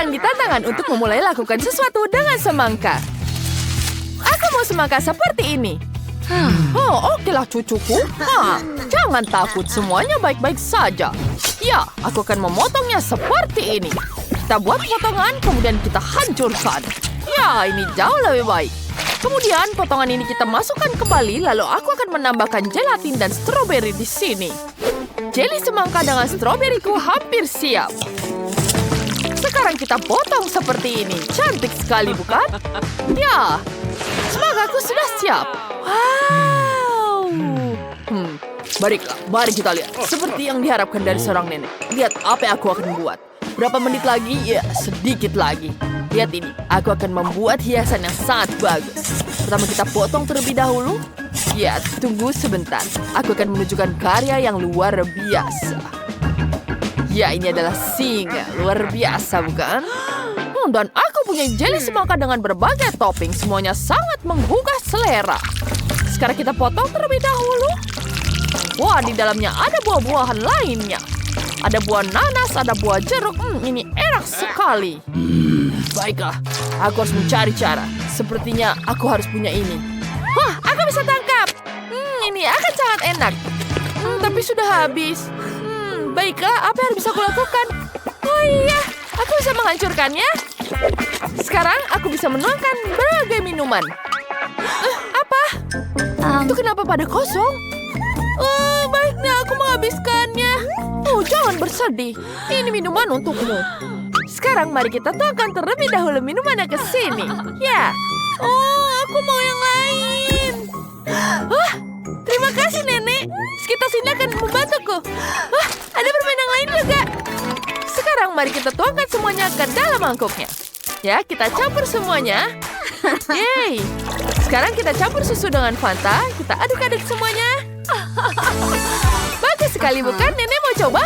menanggi tantangan untuk memulai lakukan sesuatu dengan semangka. Aku mau semangka seperti ini. Oh, okelah cucuku. Jangan takut, semuanya baik-baik saja. Ya, aku akan memotongnya seperti ini. Kita buat potongan, kemudian kita hancurkan. Ya, ini jauh lebih baik. Kemudian potongan ini kita masukkan kembali, lalu aku akan menambahkan gelatin dan stroberi di sini. Jeli semangka dengan stroberiku hampir siap. Sekarang kita potong seperti ini. Cantik sekali, bukan? Ya, semangkaku sudah siap. Wow. Baiklah, mari kita lihat. Seperti yang diharapkan dari seorang nenek. Lihat apa yang aku akan buat. Berapa menit lagi? Ya, sedikit lagi. Lihat ini, aku akan membuat hiasan yang sangat bagus. Pertama kita potong terlebih dahulu. Ya, tunggu sebentar. Aku akan menunjukkan karya yang luar biasa. Ya, ini adalah singa. Luar biasa, bukan? Dan aku punya jeli semangka dengan berbagai topping. Semuanya sangat menggugah selera. Sekarang kita potong terlebih dahulu. Wah, di dalamnya ada buah-buahan lainnya. Ada buah nanas, ada buah jeruk. Ini enak sekali. Baiklah, aku harus mencari cara. Sepertinya aku harus punya ini. Wah, aku bisa tangkap. Ini akan sangat enak. Tapi sudah habis. Baiklah, apa yang bisa aku lakukan? Oh iya, aku bisa menghancurkannya. Sekarang aku bisa menuangkan berbagai minuman. Apa? Itu kenapa pada kosong? Baiknya aku menghabiskannya. Jangan bersedih. Ini minuman untukmu. Sekarang mari kita tuangkan terlebih dahulu minumannya ke sini. Ya. Aku mau yang lain. Terima kasih, Nenek. Sekitar sini akan membantuku. Ada permen yang lain juga. Sekarang mari kita tuangkan semuanya ke dalam mangkuknya. Ya, kita campur semuanya. Yeay. Sekarang kita campur susu dengan Fanta. Kita aduk-aduk semuanya. Bagus sekali, bukan? Nenek mau coba?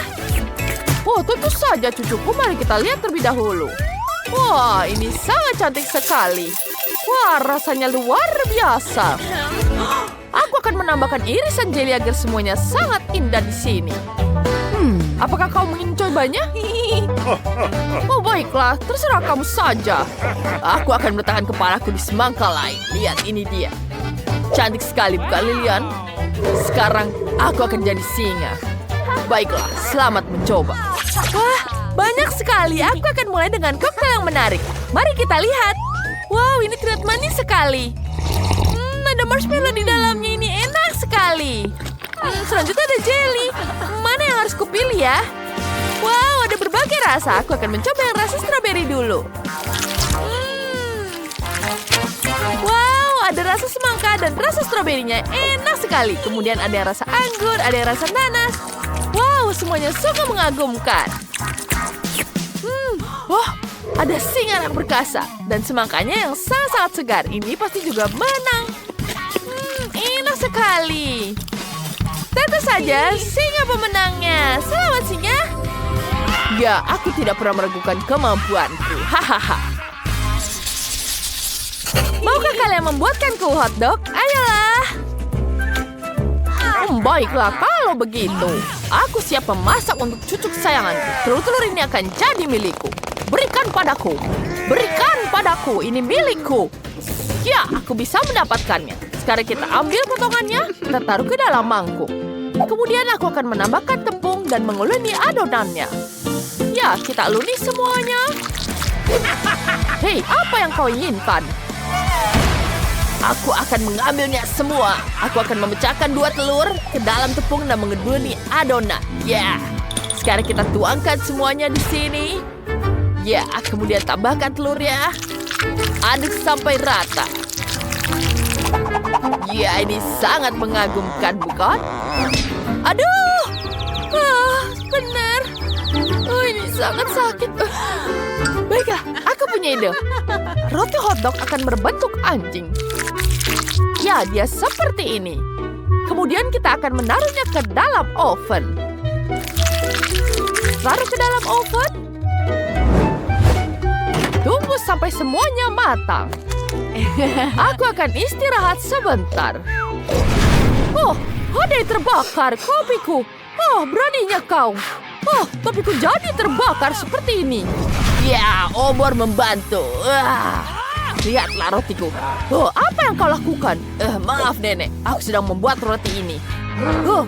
Wah, tentu saja cucuku. Mari kita lihat terlebih dahulu. Wah, ini sangat cantik sekali. Wah, rasanya luar biasa. Aku akan menambahkan irisan jeli agar semuanya sangat indah di sini. Apakah kau ingin cobanya? Oh, baiklah. Terserah kamu saja. Aku akan meletakkan kepalaku di semangka lain. Lihat, ini dia. Cantik sekali, bukan, Lilian? Sekarang aku akan jadi singa. Baiklah, selamat mencoba. Wah, banyak sekali. Aku akan mulai dengan koktail yang menarik. Mari kita lihat. Wow, ini terlihat manis sekali. Ada marshmallow di dalamnya. Ini enak sekali. Selanjutnya ada jelly. Mana yang harus kupilih ya? Wow, ada berbagai rasa. Aku akan mencoba yang rasa stroberi dulu. Wow, ada rasa semangka dan rasa stroberinya. Enak sekali. Kemudian ada yang rasa anggur, ada yang rasa nanas. Wow, semuanya sungguh mengagumkan. Wah, ada singa yang perkasa. Dan semangkanya yang sangat-sangat segar. Ini pasti juga menang. Enak sekali. Tentu saja, singa pemenangnya. Selamat, singa. Ya, aku tidak pernah meragukan kemampuanku. Hahaha. Maukah kalian membuatkanku hotdog? Ayolah. Baiklah, kalau begitu. Aku siap memasak untuk cucu kesayanganku. Telur-telur ini akan jadi milikku. Berikan padaku. Berikan padaku. Ini milikku. Ya, aku bisa mendapatkannya. Sekarang kita ambil potongannya. Kita taruh ke dalam mangkuk. Kemudian aku akan menambahkan tepung dan menguleni adonannya. Ya, kita uleni semuanya. Hei, apa yang kau inginkan? Aku akan mengambilnya semua. Aku akan memecahkan 2 telur ke dalam tepung dan mengeduni adonan. Ya. Sekarang kita tuangkan semuanya di sini. Ya, kemudian tambahkan telurnya. Aduk sampai rata. Ya, ini sangat mengagumkan, bukan? Aduh! Benar. Ini sangat sakit. Baiklah, aku punya ide. Roti hotdog akan berbentuk anjing. Ya, dia seperti ini. Kemudian kita akan menaruhnya ke dalam oven. Taruh ke dalam oven. Tunggu sampai semuanya matang. Aku akan istirahat sebentar. Oh, ada yang terbakar kopiku. Oh, beraninya kau. Oh, topiku jadi terbakar seperti ini. Ya, obor membantu. Lihatlah rotiku. Oh, apa yang kau lakukan? Maaf, Nenek. Aku sedang membuat roti ini.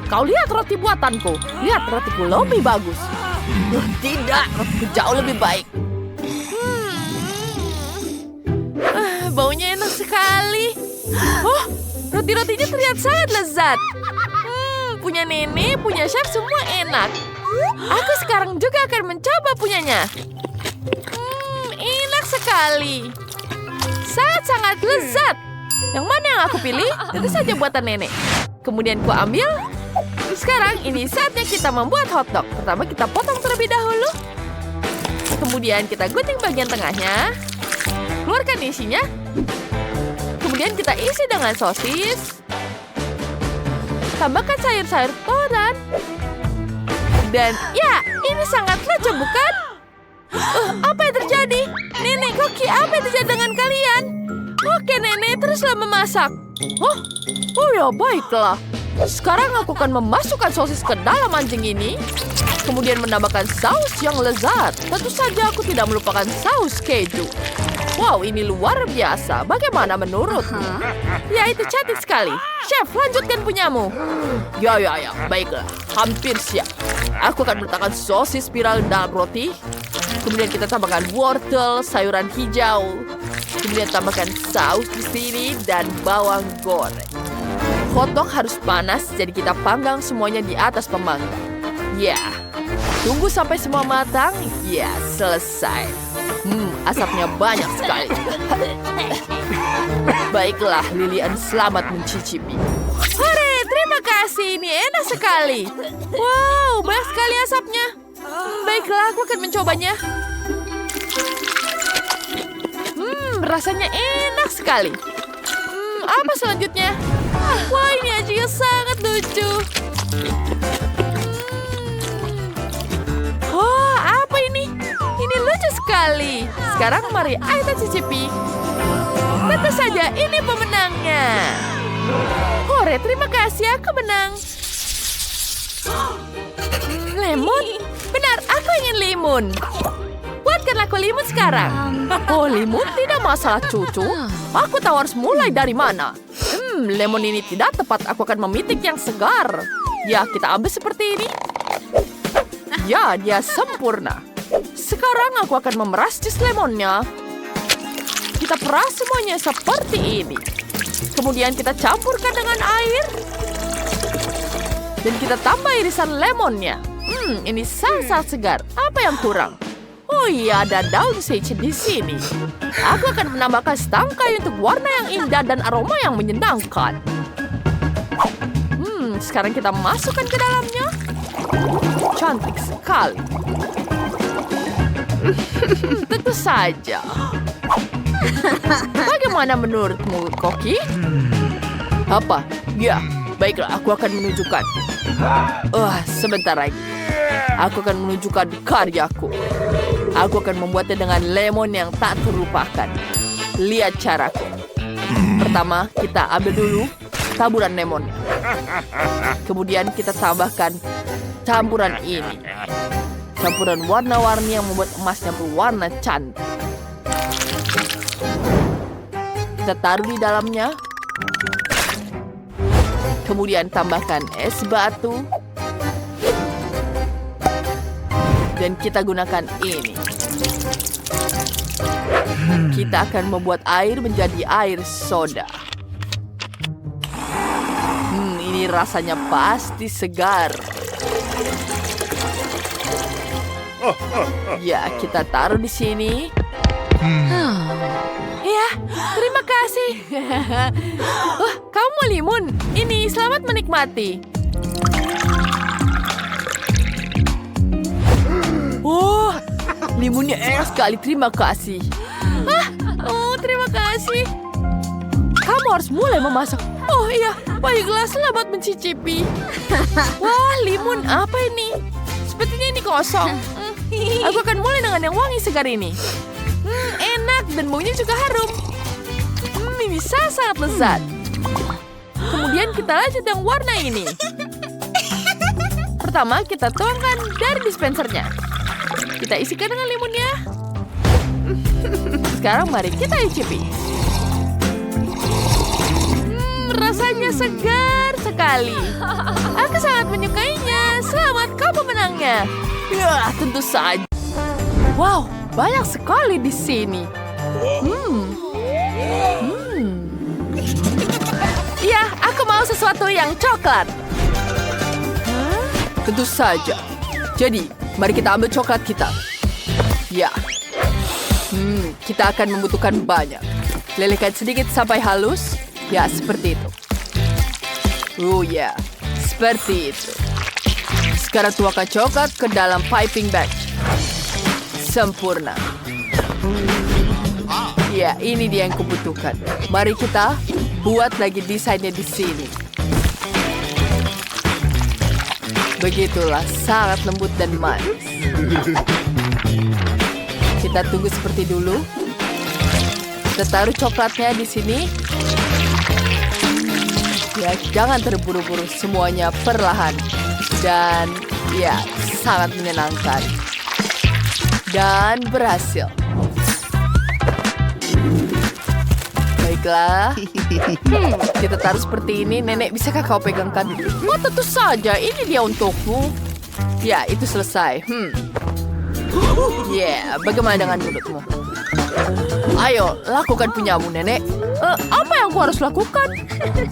Kau lihat roti buatanku. Lihat rotiku lebih bagus. Tidak, rotiku jauh lebih baik. Baunya enak sekali. Oh, roti-rotinya terlihat sangat lezat. Punya Nenek, punya chef, semua enak. Aku sekarang juga akan mencoba punyanya. Enak sekali. Sangat-sangat lezat. Yang mana yang aku pilih? Tentu saja buatan Nenek. Kemudian ku ambil. Sekarang ini saatnya kita membuat hotdog. Pertama kita potong terlebih dahulu. Kemudian kita gunting bagian tengahnya. Keluarkan isinya. Kemudian kita isi dengan sosis. Tambahkan sayur-sayur toran. Dan ya, ini sangat lucu bukan? Apa yang terjadi? Nenek, Koki, apa yang terjadi dengan kalian? Oke, Nenek, teruslah memasak. Oh ya, baiklah. Sekarang aku akan memasukkan sosis ke dalam anjing ini. Kemudian menambahkan saus yang lezat. Tentu saja aku tidak melupakan saus keju. Wow, ini luar biasa. Bagaimana menurutmu? Ya, itu cantik sekali. Chef, lanjutkan punyamu. Ya. Baiklah. Hampir siap. Aku akan meletakkan sosis spiral dalam roti. Kemudian kita tambahkan wortel, sayuran hijau. Kemudian tambahkan saus di sini dan bawang goreng. Hotdog harus panas, jadi kita panggang semuanya di atas pemanggang. Ya. Tunggu sampai semua matang. Ya, selesai. Asapnya banyak sekali. Baiklah, Lilian, selamat mencicipi. Hore, terima kasih. Ini enak sekali. Wow, banyak sekali asapnya. Baiklah, aku akan mencobanya. Rasanya enak sekali. Apa selanjutnya? Wah, ini aja sangat lucu. Oh, apa ini? Ini lucu sekali. Sekarang mari kita cicipi. Tentu saja ini pemenangnya. Hore, terima kasih, aku menang. Lemon? Benar, aku ingin limun. Buatkan aku limun sekarang. Oh, limun tidak masalah, cucu. Aku tahu harus mulai dari mana. Lemon ini tidak tepat. Aku akan memitik yang segar. Ya, kita ambil seperti ini. Ya, dia sempurna. Sekarang aku akan memeras jus lemonnya. Kita peras semuanya seperti ini. Kemudian kita campurkan dengan air. Dan kita tambah irisan lemonnya. Ini sangat segar. Apa yang kurang? Oh iya, ada daun sage di sini. Aku akan menambahkan setangkai untuk warna yang indah dan aroma yang menyenangkan. Sekarang kita masukkan ke dalamnya. Cantik sekali. Tentu saja. Bagaimana menurutmu, Koki? Apa? Ya, baiklah, aku akan menunjukkan. Sebentar lagi. Aku akan menunjukkan karyaku. Aku akan membuatnya dengan lemon yang tak terlupakan. Lihat caraku. Pertama, kita ambil dulu taburan lemon. Kemudian kita tambahkan campuran ini. Campuran warna-warni yang membuat emasnya berwarna cantik. Kita taruh di dalamnya. Kemudian tambahkan es batu. Dan kita gunakan ini. Kita akan membuat air menjadi air soda. Ini rasanya pasti segar. Ya, kita taruh di sini. Ya, terima kasih. Kamu mau limun? Ini, selamat menikmati. Oh, limunnya enak sekali. Terima kasih. Terima kasih. Kamu harus mulai memasak. Oh iya, baiklah, selamat mencicipi. Wah, limun apa ini? Sepertinya ini kosong. Aku akan mulai dengan yang wangi segar ini. Enak dan baunya juga harum. Ini sangat lezat. Kemudian kita lanjut yang warna ini. Pertama, kita tuangkan dari dispensernya. Kita isikan dengan limunnya. Sekarang mari kita icipi. Rasanya segar sekali. Aku sangat menyukainya. Selamat, kau pemenangnya. Ya, tentu saja. Wow, banyak sekali di sini. Ya, aku mau sesuatu yang coklat. Tentu saja. Jadi, mari kita ambil coklat kita. Ya. Kita akan membutuhkan banyak. Lelehkan sedikit sampai halus. Ya, seperti itu. Oh ya, seperti itu. Sekarang tuangkan coklat ke dalam piping bag. Sempurna. Ya, ini dia yang kubutuhkan. Mari kita buat lagi desainnya di sini. Begitulah, sangat lembut dan manis. Kita tunggu seperti dulu. Kita taruh coklatnya di sini. Ya, jangan terburu-buru, semuanya perlahan. Dan ya, sangat menyenangkan. Dan berhasil. Baiklah. Kita taruh seperti ini. Nenek, bisakah kau pegangkan? Oh, tentu saja. Ini dia untukmu. Ya, itu selesai. Ya, bagaimana dengan mulutmu? Ayo, lakukan punyamu, Nenek. Apa yang aku harus lakukan?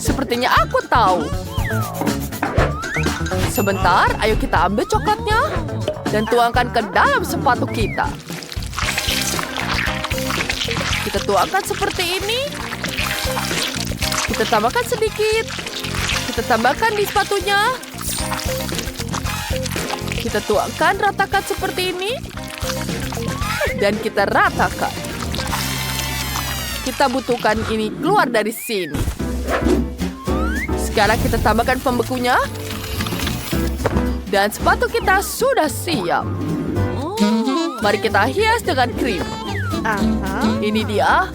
Sepertinya aku tahu. Sebentar, ayo kita ambil coklatnya dan tuangkan ke dalam sepatu kita. Kita tuangkan seperti ini. Kita tambahkan sedikit. Kita tambahkan di sepatunya. Kita tuangkan, ratakan seperti ini. Dan kita ratakan. Kita butuhkan ini keluar dari sini. Sekarang kita tambahkan pembekunya. Dan sepatu kita sudah siap. Mari kita hias dengan krim. Ini dia.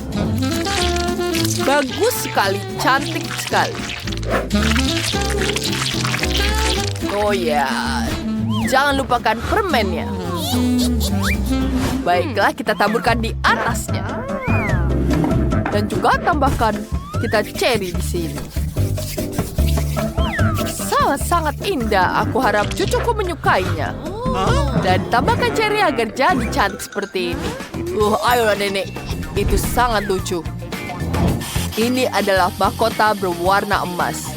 Bagus sekali, cantik sekali. Oh ya, jangan lupakan permennya. Baiklah, kita taburkan di atasnya. Dan juga tambahkan kita cherry di sini. Sangat indah. Aku harap cucuku menyukainya. Dan tambahkan cherry agar jadi cantik seperti ini. Ayolah Nenek. Itu sangat lucu. Ini adalah mahkota berwarna emas.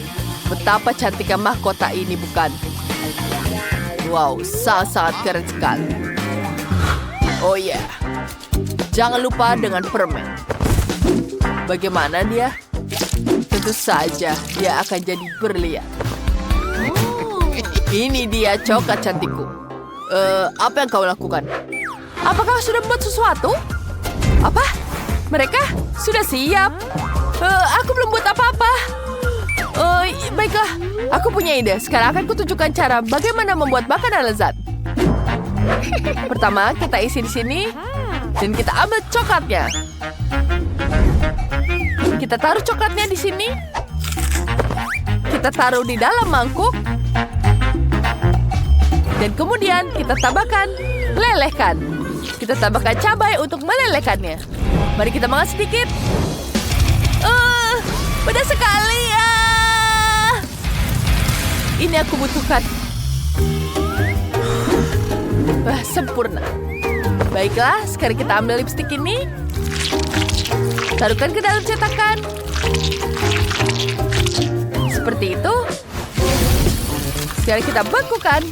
Betapa cantiknya mahkota ini, bukan? Wow, sangat keren sekali. Oh ya, jangan lupa dengan permen. Bagaimana dia? Tentu saja dia akan jadi berlian. Ini dia coklat cantikku. Apa yang kau lakukan? Apakah sudah membuat sesuatu? Apa? Mereka sudah siap? Aku belum buat apa-apa. Baiklah, aku punya ide. Sekarang akan kutunjukkan cara bagaimana membuat makanan lezat. Pertama, kita isi di sini dan kita ambil coklatnya. Kita taruh coklatnya di sini. Kita taruh di dalam mangkuk. Dan kemudian kita tambahkan, lelehkan. Kita tambahkan cabai untuk melelehkannya. Mari kita makan sedikit. Pedas sekali ya. Ini aku butuhkan. Sempurna. Baiklah, sekarang kita ambil lipstik ini. Taruhkan ke dalam cetakan. Seperti itu. Sekarang kita bekukan.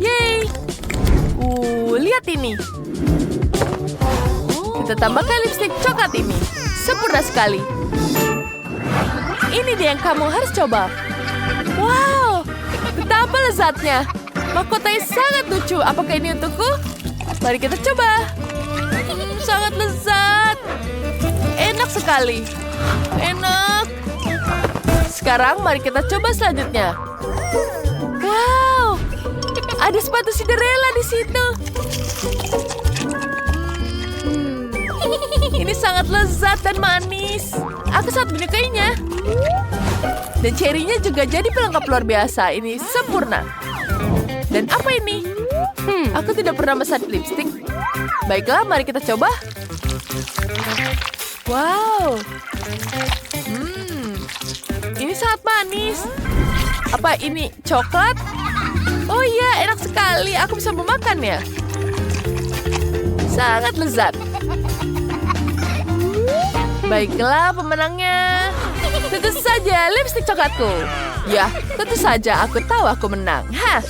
Yeay. Lihat ini. Kita tambahkan lipstik coklat ini. Sempurna sekali. Ini dia yang kamu harus coba. Wow, betapa lezatnya. Mahkotanya sangat lucu. Apakah ini untukku? Mari kita coba. Sangat lezat. Enak sekali. Enak. Sekarang mari kita coba selanjutnya. Wow, ada sepatu Cinderella di situ. Ini sangat lezat dan manis. Aku sangat menyukainya. Dan cherry-nya juga jadi pelengkap luar biasa. Ini sempurna. Apa ini? Aku tidak pernah memesan lipstik. Baiklah, mari kita coba. Wow. Ini sangat manis. Apa ini coklat? Oh iya, enak sekali. Aku bisa memakannya. Sangat lezat. Baiklah, pemenangnya. Tentu saja lipstik coklatku. Ya, tentu saja aku tahu aku menang. Hah.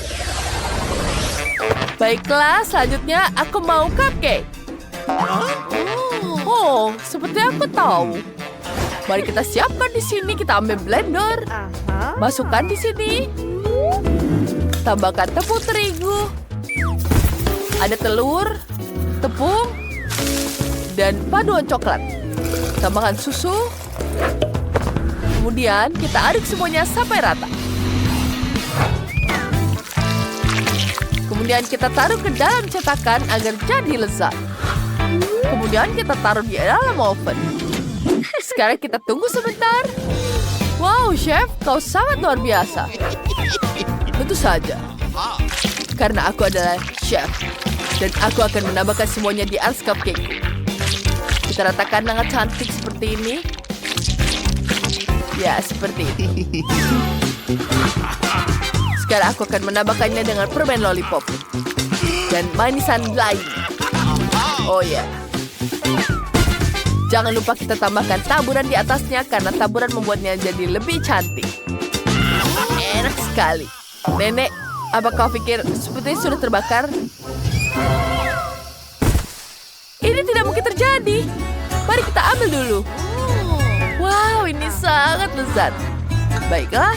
Baiklah, selanjutnya aku mau cupcake. Oh, seperti aku tahu. Mari kita siapkan di sini. Kita ambil blender. Masukkan di sini. Tambahkan tepung terigu. Ada telur, tepung, dan paduan coklat. Tambahkan susu. Kemudian kita aduk semuanya sampai rata. Kemudian kita taruh ke dalam cetakan agar jadi lezat. Kemudian kita taruh di dalam oven. Sekarang kita tunggu sebentar. Wow, Chef, kau sangat luar biasa. Tentu saja. Karena aku adalah chef. Dan aku akan menambahkan semuanya di atas cupcake. Kita ratakan dengan cantik seperti ini. Ya, seperti itu. Sekarang aku akan menambahkannya dengan permen lollipop. Dan manisan lain. Oh ya. Jangan lupa kita tambahkan taburan di atasnya karena taburan membuatnya jadi lebih cantik. Enak sekali. Nenek, apa kau pikir sepertinya sudah terbakar? Ini tidak mungkin terjadi. Mari kita ambil dulu. Wow, ini sangat lezat. Baiklah.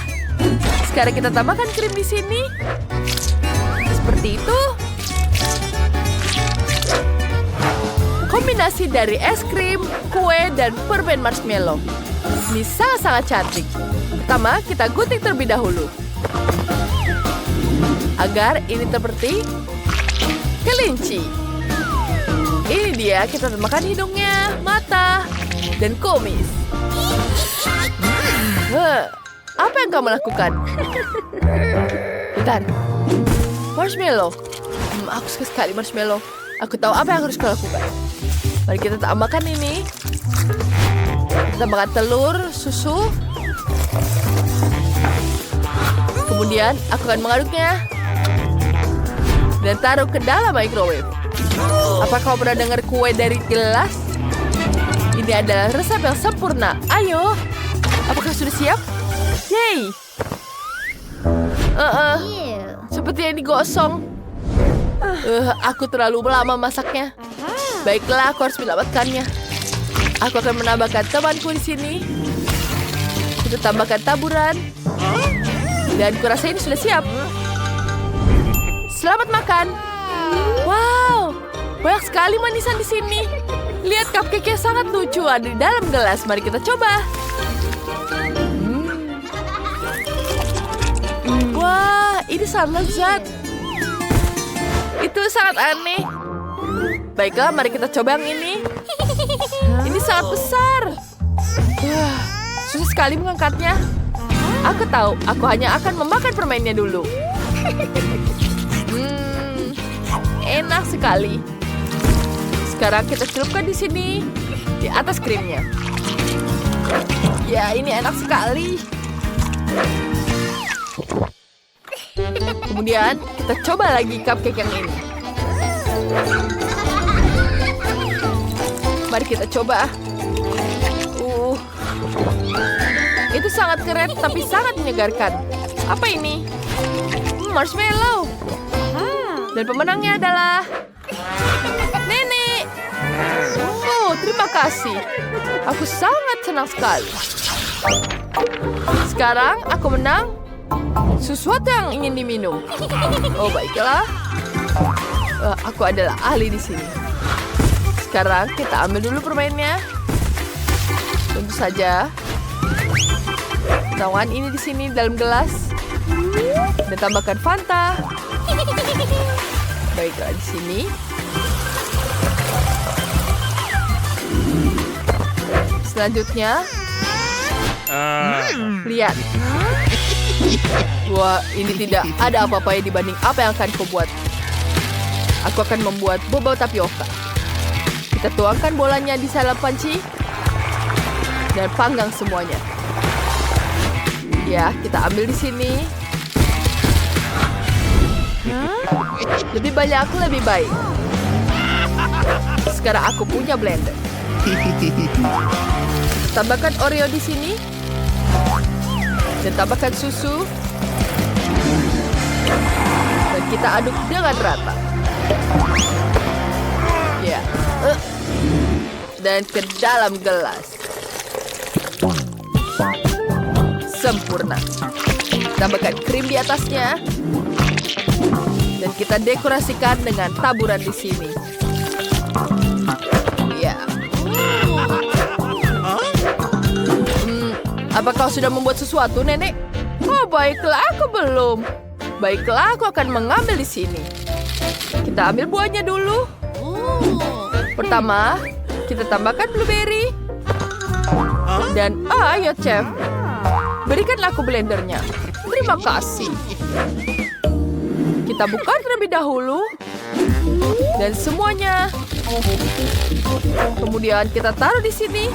Sekarang kita tambahkan krim di sini. Seperti itu. Kombinasi dari es krim, kue, dan permen marshmallow. Ini sangat-sangat cantik. Pertama, kita gunting terlebih dahulu. Agar ini seperti kelinci. Ini dia, kita tambahkan hidungnya, mata, dan kumis. Apa yang kamu lakukan? Bentar. Marshmallow. Aku suka sekali marshmallow. Aku tahu apa yang harus kau lakukan. Mari kita tambahkan ini. Kita tambahkan telur, susu. Kemudian aku akan mengaduknya. Dan taruh ke dalam microwave. Apa kau pernah dengar kue dari gelas? Ini adalah resep yang sempurna. Ayo. Apakah sudah siap? Yeay. Sepertinya ini gosong. Aku terlalu lama masaknya. Baiklah, aku harus menyelamatkannya. Aku akan menambahkan temanku di sini. Kita tambahkan taburan. Dan kurasa ini sudah siap. Selamat makan. Wow, banyak sekali manisan di sini. Lihat cupcake-nya sangat lucu ada di dalam gelas. Mari kita coba. Wah, ini sangat lezat. Itu sangat aneh. Baiklah, mari kita coba yang ini. Ini sangat besar. Susah sekali mengangkatnya. Aku tahu, aku hanya akan memakan permennya dulu. Enak sekali. Sekarang kita celupkan di sini, di atas krimnya. Ya, ini enak sekali. Kemudian kita coba lagi cupcake yang ini. Mari kita coba. Itu sangat keren tapi sangat menyegarkan. Apa ini? Marshmallow. Dan pemenangnya adalah Nenek. Oh, terima kasih. Aku sangat senang sekali. Sekarang aku menang sesuatu yang ingin diminum. Oh, baiklah. Aku adalah ahli di sini. Sekarang kita ambil dulu permennya. Tentu saja. Tuangkan ini di sini dalam gelas. Dan tambahkan Fanta. Baiklah di sini. Selanjutnya, lihat. Wah, ini tidak ada apa-apa dibanding apa yang akan kau buat. Aku akan membuat boba tapioka. Kita tuangkan bolanya di dalam panci dan panggang semuanya. Ya, kita ambil di sini. Lebih banyak, lebih baik. Sekarang aku punya blender. Tambahkan Oreo di sini. Dan tambahkan susu. Dan kita aduk dengan rata. Ya. Dan ke dalam gelas. Sempurna. Tambahkan krim di atasnya. Dan kita dekorasikan dengan taburan di sini. Ya. Apa kau sudah membuat sesuatu, Nenek? Oh, baiklah, aku belum. Baiklah, aku akan mengambil di sini. Kita ambil buahnya dulu. Pertama, kita tambahkan blueberry. Dan ayo, chef. Berikanlah aku blendernya. Terima kasih. Kita buka terlebih dahulu. Dan semuanya. Kemudian kita taruh di sini.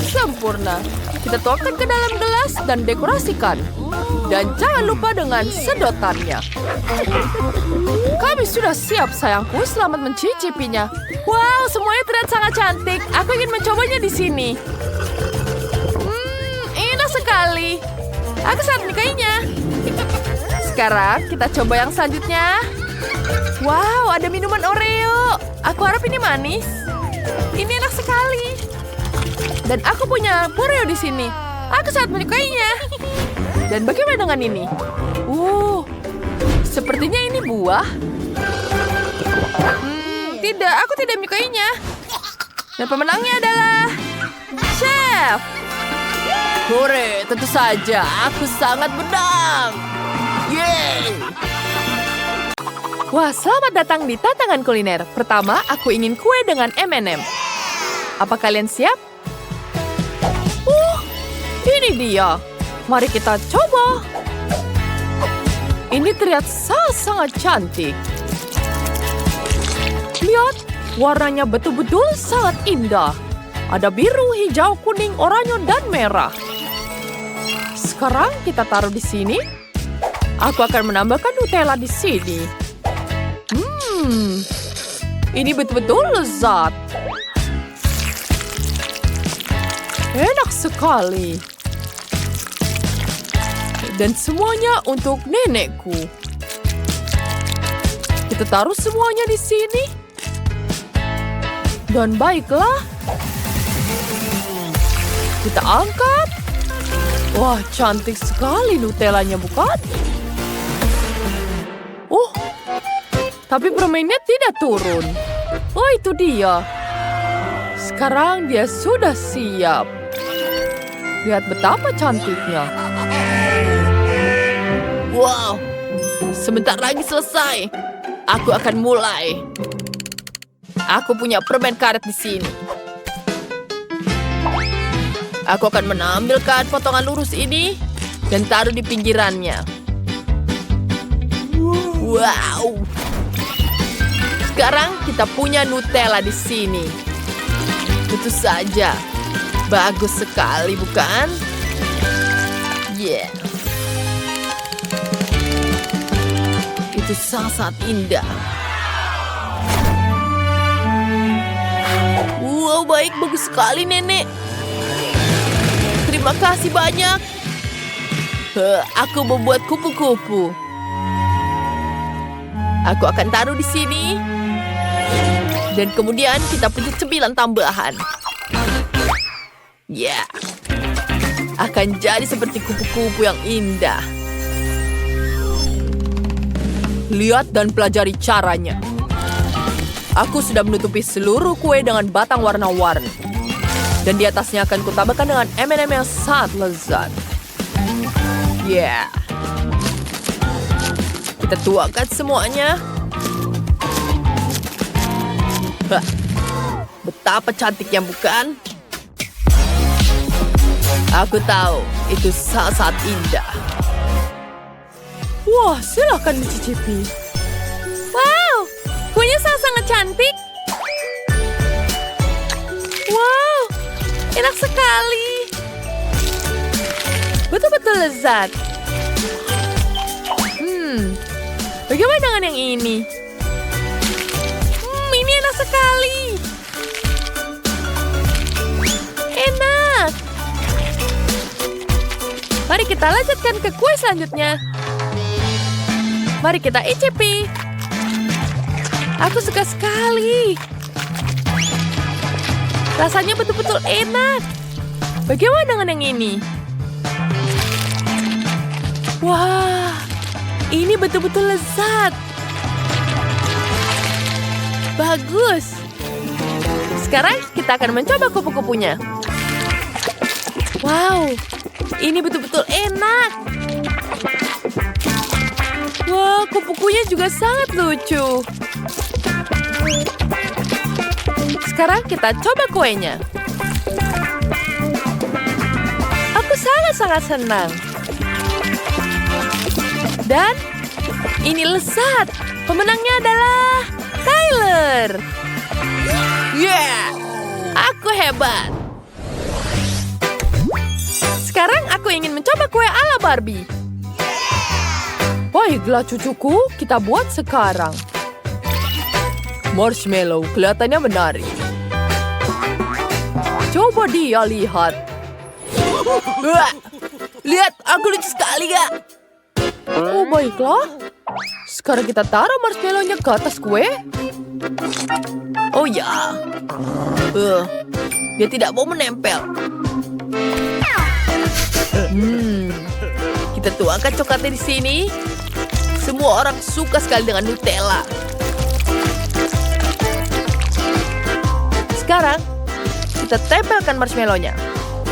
Sempurna. Kita tuangkan ke dalam gelas dan dekorasikan. Dan jangan lupa dengan sedotannya. Kami sudah siap, sayangku. Selamat mencicipinya. Wow, semuanya terlihat sangat cantik. Aku ingin mencobanya di sini. Indah sekali. Aku sangat menyukainya. Sekarang kita coba yang selanjutnya. Wow, ada minuman Oreo. Aku harap ini manis. Ini enak sekali. Dan aku punya Oreo di sini. Aku sangat menyukainya. Dan bagaimana dengan ini? Sepertinya ini buah. Tidak, aku tidak menyukainya. Dan pemenangnya adalah Chef. Hore, tentu saja. Aku sangat menang. Yeay. Wah, selamat datang di tantangan kuliner. Pertama, aku ingin kue dengan M&M. Apa kalian siap? Ini dia. Mari kita coba. Ini terlihat sangat cantik. Lihat, warnanya betul-betul sangat indah. Ada biru, hijau, kuning, oranye, dan merah. Sekarang kita taruh di sini. Aku akan menambahkan Nutella di sini. Ini betul-betul lezat. Enak sekali. Dan semuanya untuk nenekku. Kita taruh semuanya di sini. Dan baiklah. Kita angkat. Wah, cantik sekali Nutellanya, bukan? Tapi permennya tidak turun. Oh, itu dia. Sekarang dia sudah siap. Lihat betapa cantiknya. Wow, sebentar lagi selesai. Aku akan mulai. Aku punya permen karet di sini. Aku akan menambilkan potongan lurus ini dan taruh di pinggirannya. Wow. Sekarang kita punya Nutella di sini. Tentu saja. Bagus sekali, bukan? Yeah. Itu sangat indah. Wow, baik. Bagus sekali, Nenek. Terima kasih banyak. Aku membuat kupu-kupu. Aku akan taruh di sini. Dan kemudian kita punya cemilan tambahan. Ya. Akan jadi seperti kupu-kupu yang indah. Lihat dan pelajari caranya. Aku sudah menutupi seluruh kue dengan batang warna-warni. Dan di atasnya akan kutambahkan dengan M&M yang sangat lezat. Ya. Kita tuangkan semuanya. Betapa cantiknya, bukan? Aku tahu, itu sangat indah. Wah, silahkan dicicipi. Wow, kuenya sangat cantik. Wow, enak sekali. Betul-betul lezat. Bagaimana dengan yang ini? Ini enak sekali. Enak. Mari kita lanjutkan ke kue selanjutnya. Mari kita icipi. Aku suka sekali. Rasanya betul-betul enak. Bagaimana dengan yang ini? Wah, ini betul-betul lezat. Bagus. Sekarang kita akan mencoba kupu-kupunya. Wow, ini betul-betul enak. Wah, kupu-kupunya juga sangat lucu. Sekarang kita coba kuenya. Aku sangat-sangat senang. Dan ini lezat. Pemenangnya adalah Tyler. Yeah, aku hebat. Sekarang aku ingin mencoba kue ala Barbie. Baiklah cucuku, kita buat sekarang. Marshmallow kelihatannya menarik. Coba dia lihat. Wah, lihat, aku lucu sekali, Kak. Oh, baiklah. Sekarang kita taruh marshmallow-nya ke atas kue. Oh ya. Dia tidak mau menempel. Kita tuangkan coklatnya di sini. Semua orang suka sekali dengan Nutella. Sekarang, kita tempelkan marshmallow-nya.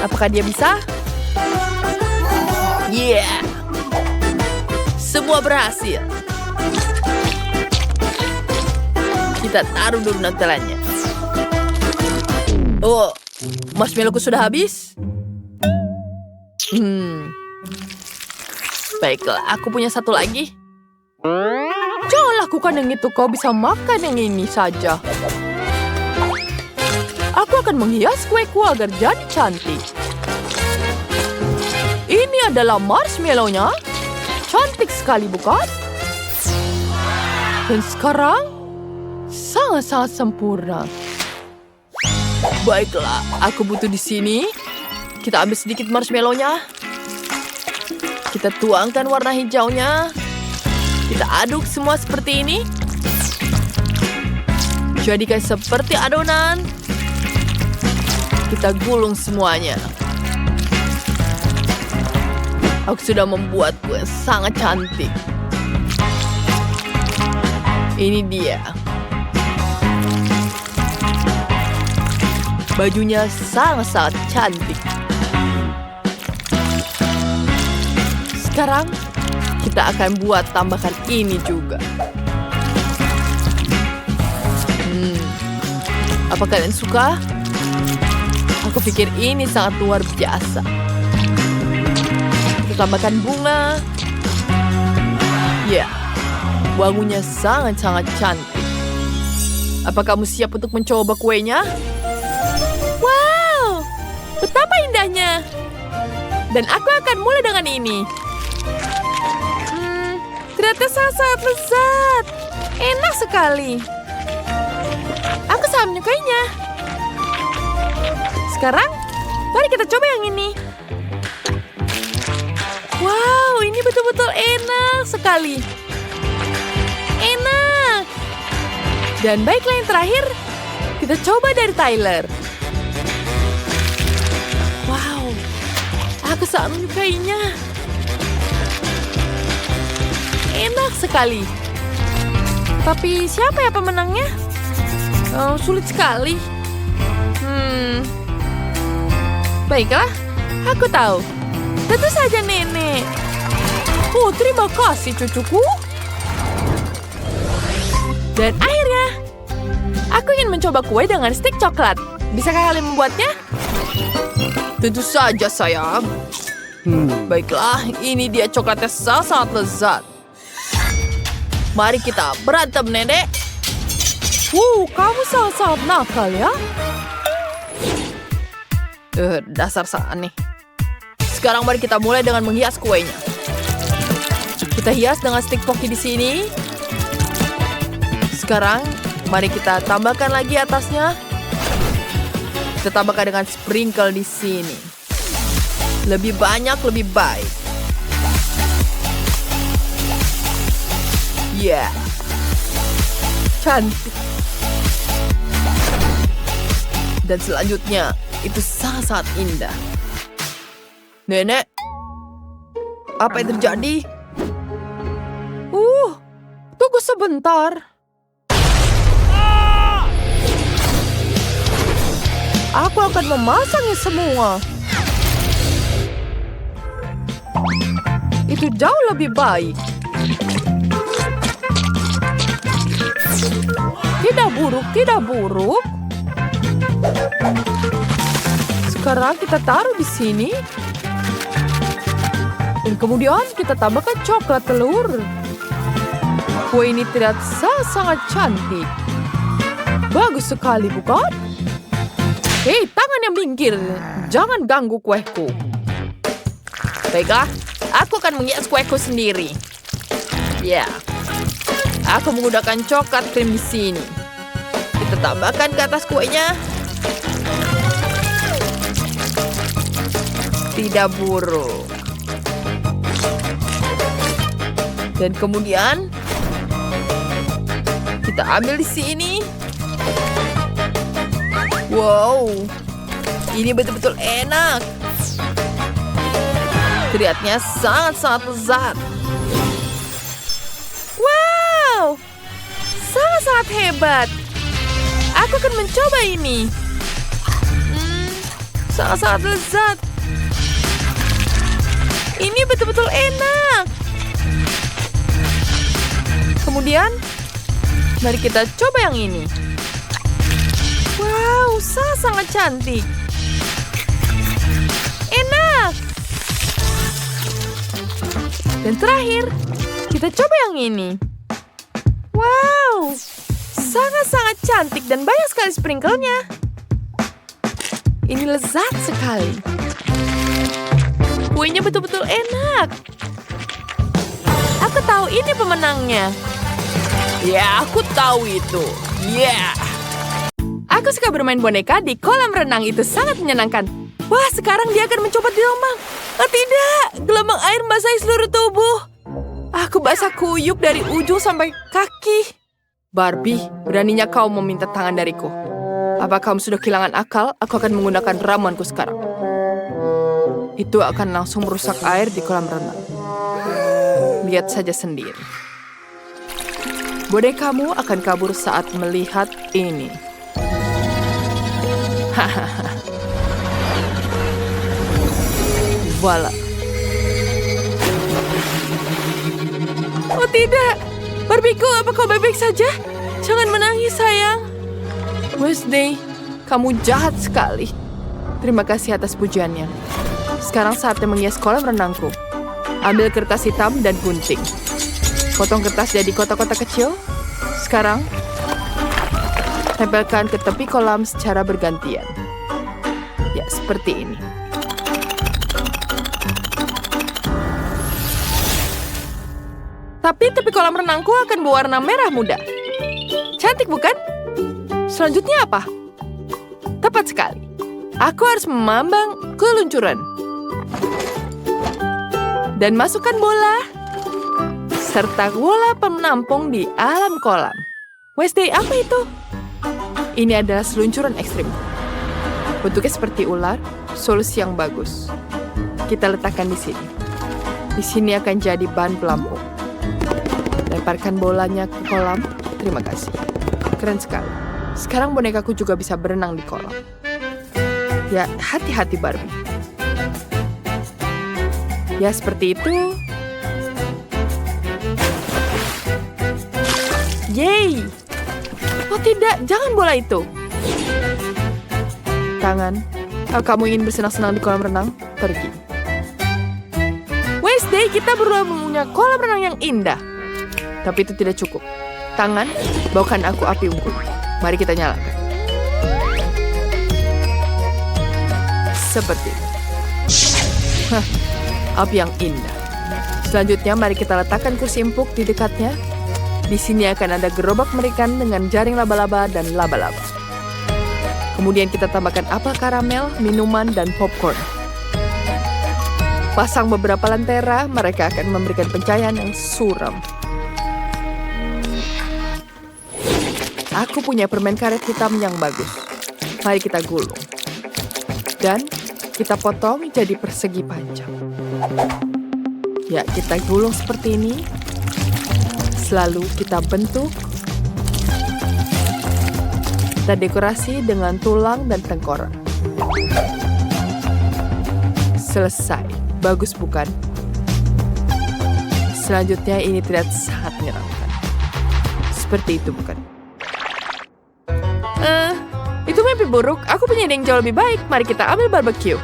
Apakah dia bisa? Yeah! Semua berhasil. Kita taruh dulu Nutellanya. Oh, marshmallow-ku sudah habis? Baiklah, aku punya satu lagi. Jangan lakukan yang itu, kau bisa makan yang ini saja. Aku akan menghias kueku agar jadi cantik. Ini adalah marshmallow-nya. Cantik sekali, bukan? Dan sekarang, sangat-sangat sempurna. Baiklah, aku butuh di sini. Kita ambil sedikit marshmallow-nya. Kita tuangkan warna hijaunya. Kita aduk semua seperti ini. Jadikan seperti adonan. Kita gulung semuanya. Aku sudah membuat kue sangat cantik. Ini dia. Bajunya sangat-sangat cantik. Sekarang, kita akan buat tambahan ini juga. Apa kalian suka? Aku pikir ini sangat luar biasa. Kita tambahkan bunga. Ya, wanginya sangat-sangat cantik. Apa kamu siap untuk mencoba kuenya? Wow, betapa indahnya. Dan aku akan mulai dengan ini. Ternyata sangat lezat. Enak sekali. Aku sangat menyukainya. Sekarang, mari kita coba yang ini. Wow, ini betul-betul enak sekali. Enak. Dan baiklah yang terakhir, kita coba dari Tyler. Wow, aku sangat menyukainya. Enak sekali. Tapi siapa ya pemenangnya? Oh, sulit sekali. Baiklah, aku tahu. Tentu saja nenek. Oh, terima kasih cucuku. Dan akhirnya, aku ingin mencoba kue dengan stik coklat. Bisakah kalian membuatnya? Tentu saja, sayang. Baiklah, ini dia coklatnya sangat lezat. Mari kita berantem, Nenek. Kamu sangat nakal ya. Dasar aneh. Sekarang mari kita mulai dengan menghias kuenya. Kita hias dengan stik poki di sini. Sekarang, mari kita tambahkan lagi atasnya. Kita tambahkan dengan sprinkle di sini. Lebih banyak, lebih baik. Ya, cantik. Dan selanjutnya, itu sangat indah. Nenek, apa yang terjadi? Tunggu sebentar. Aku akan memasangnya semua. Itu jauh lebih baik. Tidak buruk. Sekarang kita taruh di sini. Dan kemudian kita tambahkan coklat telur. Kue ini terlihat sangat cantik. Bagus sekali, bukan? Hei, tangan yang minggir. Jangan ganggu kueku. Baiklah, aku akan menghias kueku sendiri. Ya, aku menggunakan coklat krim di sini. Kita tambahkan ke atas kuenya. Tidak buruk. Dan kemudian kita ambil di sini. Wow, ini betul-betul enak. Terlihatnya sangat lezat. Wow, sangat hebat. Aku akan mencoba ini. Sangat lezat. Ini betul-betul enak. Kemudian, mari kita coba yang ini. Wow, sangat cantik. Enak. Dan terakhir, kita coba yang ini. Wow, sangat cantik dan banyak sekali sprinkle-nya. Ini lezat sekali. Kuenya betul-betul enak. Aku tahu ini pemenangnya. Ya, aku tahu itu. Yeah. Aku suka bermain boneka di kolam renang, itu sangat menyenangkan. Wah, sekarang dia akan mencoba di gelombang. Oh tidak, gelombang air membasahi seluruh tubuh. Aku basah kuyup dari ujung sampai kaki. Barbie, beraninya kau meminta tangan dariku. Apa kamu sudah kehilangan akal? Aku akan menggunakan ramuanku sekarang. Itu akan langsung merusak air di kolam renang. Lihat saja sendiri. Bonekamu akan kabur saat melihat ini. Hahaha. Voila. Oh tidak, Barbieku, apa kau baik-baik saja? Jangan menangis, sayang. Wednesday, kamu jahat sekali. Terima kasih atas pujiannya. Sekarang saatnya menghias kolam renangku. Ambil kertas hitam dan gunting. Potong kertas jadi kotak-kotak kecil. Sekarang, tempelkan ke tepi kolam secara bergantian. Ya, seperti ini. Tapi tepi kolam renangku akan berwarna merah muda. Cantik, bukan? Selanjutnya apa? Tepat sekali. Aku harus memambang keluncuran. Dan masukkan bola. Serta bola penampung di alam kolam. Wednesday, apa itu? Ini adalah seluncuran ekstrim. Bentuknya seperti ular, solusi yang bagus. Kita letakkan di sini. Di sini akan jadi bahan pelampung. Lemparkan bolanya ke kolam. Terima kasih. Keren sekali. Sekarang bonekaku juga bisa berenang di kolam. Ya, hati-hati Barbie. Ya, seperti itu. Yeay! Oh tidak, jangan bola itu. Tangan, Kamu ingin bersenang-senang di kolam renang? Pergi. Wednesday, kita berdua punya kolam renang yang indah. Tapi itu tidak cukup. Tangan, bawakan aku api unggun. Mari kita nyalakan. Seperti itu. Api yang indah. Selanjutnya, mari kita letakkan kursi empuk di dekatnya. Di sini akan ada gerobak mengerikan dengan jaring laba-laba dan laba-laba. Kemudian kita tambahkan apel karamel, minuman, dan popcorn. Pasang beberapa lentera, mereka akan memberikan pencahayaan yang suram. Aku punya permen karet hitam yang bagus. Mari kita gulung. Dan kita potong jadi persegi panjang. Ya, kita gulung seperti ini. Lalu kita bentuk. Kita dekorasi dengan tulang dan tengkorak. Selesai. Bagus bukan? Selanjutnya ini terlihat sangat menyenangkan. Seperti itu bukan? Itu mimpi buruk. Aku punya ide yang jauh lebih baik. Mari kita ambil barbecue.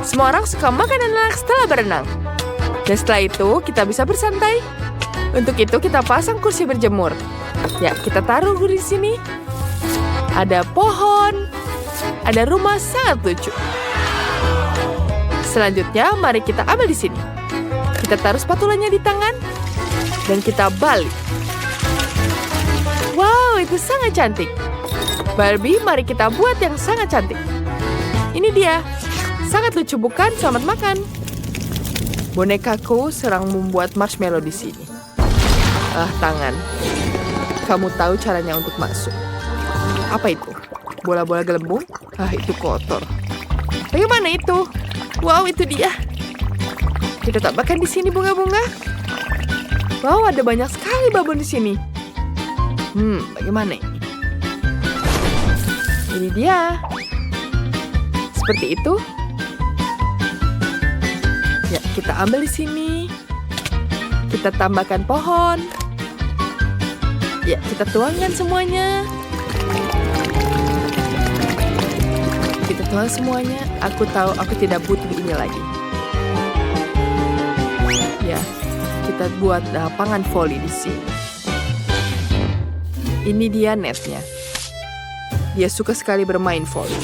Semua orang suka makan dan enak setelah berenang. Dan setelah itu kita bisa bersantai. Untuk itu kita pasang kursi berjemur. Ya, kita taruh di sini. Ada pohon. Ada rumah sangat lucu. Selanjutnya, mari kita ambil di sini. Kita taruh spatulanya di tangan. Dan kita balik. Wow, itu sangat cantik. Barbie, mari kita buat yang sangat cantik. Ini dia. Sangat lucu bukan? Selamat makan. Bonekaku sedang membuat marshmallow di sini. Tangan. Kamu tahu caranya untuk masuk. Apa itu? Bola-bola gelembung? Itu kotor. Bagaimana itu? Wow, itu dia. Kita tambahkan di sini bunga-bunga. Wow, ada banyak sekali babon di sini. Bagaimana ini? Ini dia. Seperti itu. Ya, kita ambil di sini. Kita tambahkan pohon. Ya, kita tuangkan semuanya. Kita tuang semuanya. Aku tahu aku tidak butuh ini lagi. Ya, kita buat lapangan voli di sini. Ini dia netnya. Dia suka sekali bermain voli.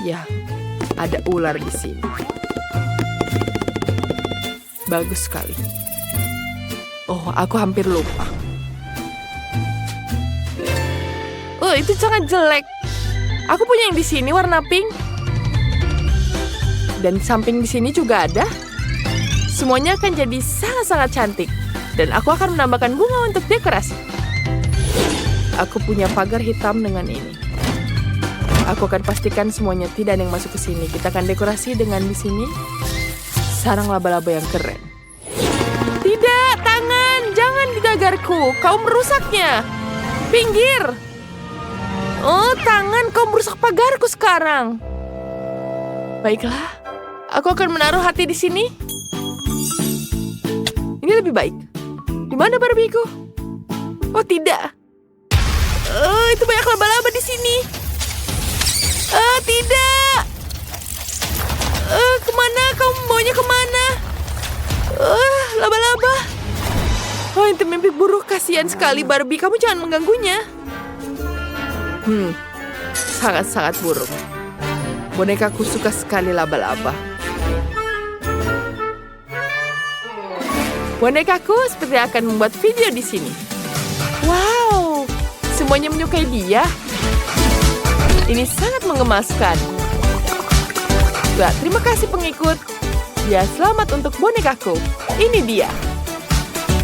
Ya, ada ular di sini. Bagus sekali. Oh, aku hampir lupa. Oh, itu sangat jelek. Aku punya yang di sini warna pink. Dan samping di sini juga ada. Semuanya akan jadi sangat-sangat cantik. Dan aku akan menambahkan bunga untuk dekorasi. Aku punya pagar hitam dengan ini. Aku akan pastikan semuanya tidak ada yang masuk ke sini. Kita akan dekorasi dengan di sini sarang laba-laba yang keren. Tidak, tangan, jangan di gagarku. Kau merusaknya. Pinggir. Oh, tangan, kau merusak pagarku sekarang. Baiklah, aku akan menaruh hati di sini. Ini lebih baik. Di mana Barbieku? Oh, tidak. Itu banyak laba-laba di sini. Tidak. Kemana? Kau membawanya kemana? Laba-laba. Oh, itu mimpi buruk. Kasihan sekali, Barbie. Kamu jangan mengganggunya. Sangat-sangat buruk. Bonekaku suka sekali laba-laba. Bonekaku seperti akan membuat video di sini. Wow, semuanya menyukai dia. Ini sangat menggemaskan. Terima kasih pengikut. Ya, selamat untuk bonekaku. Ini dia.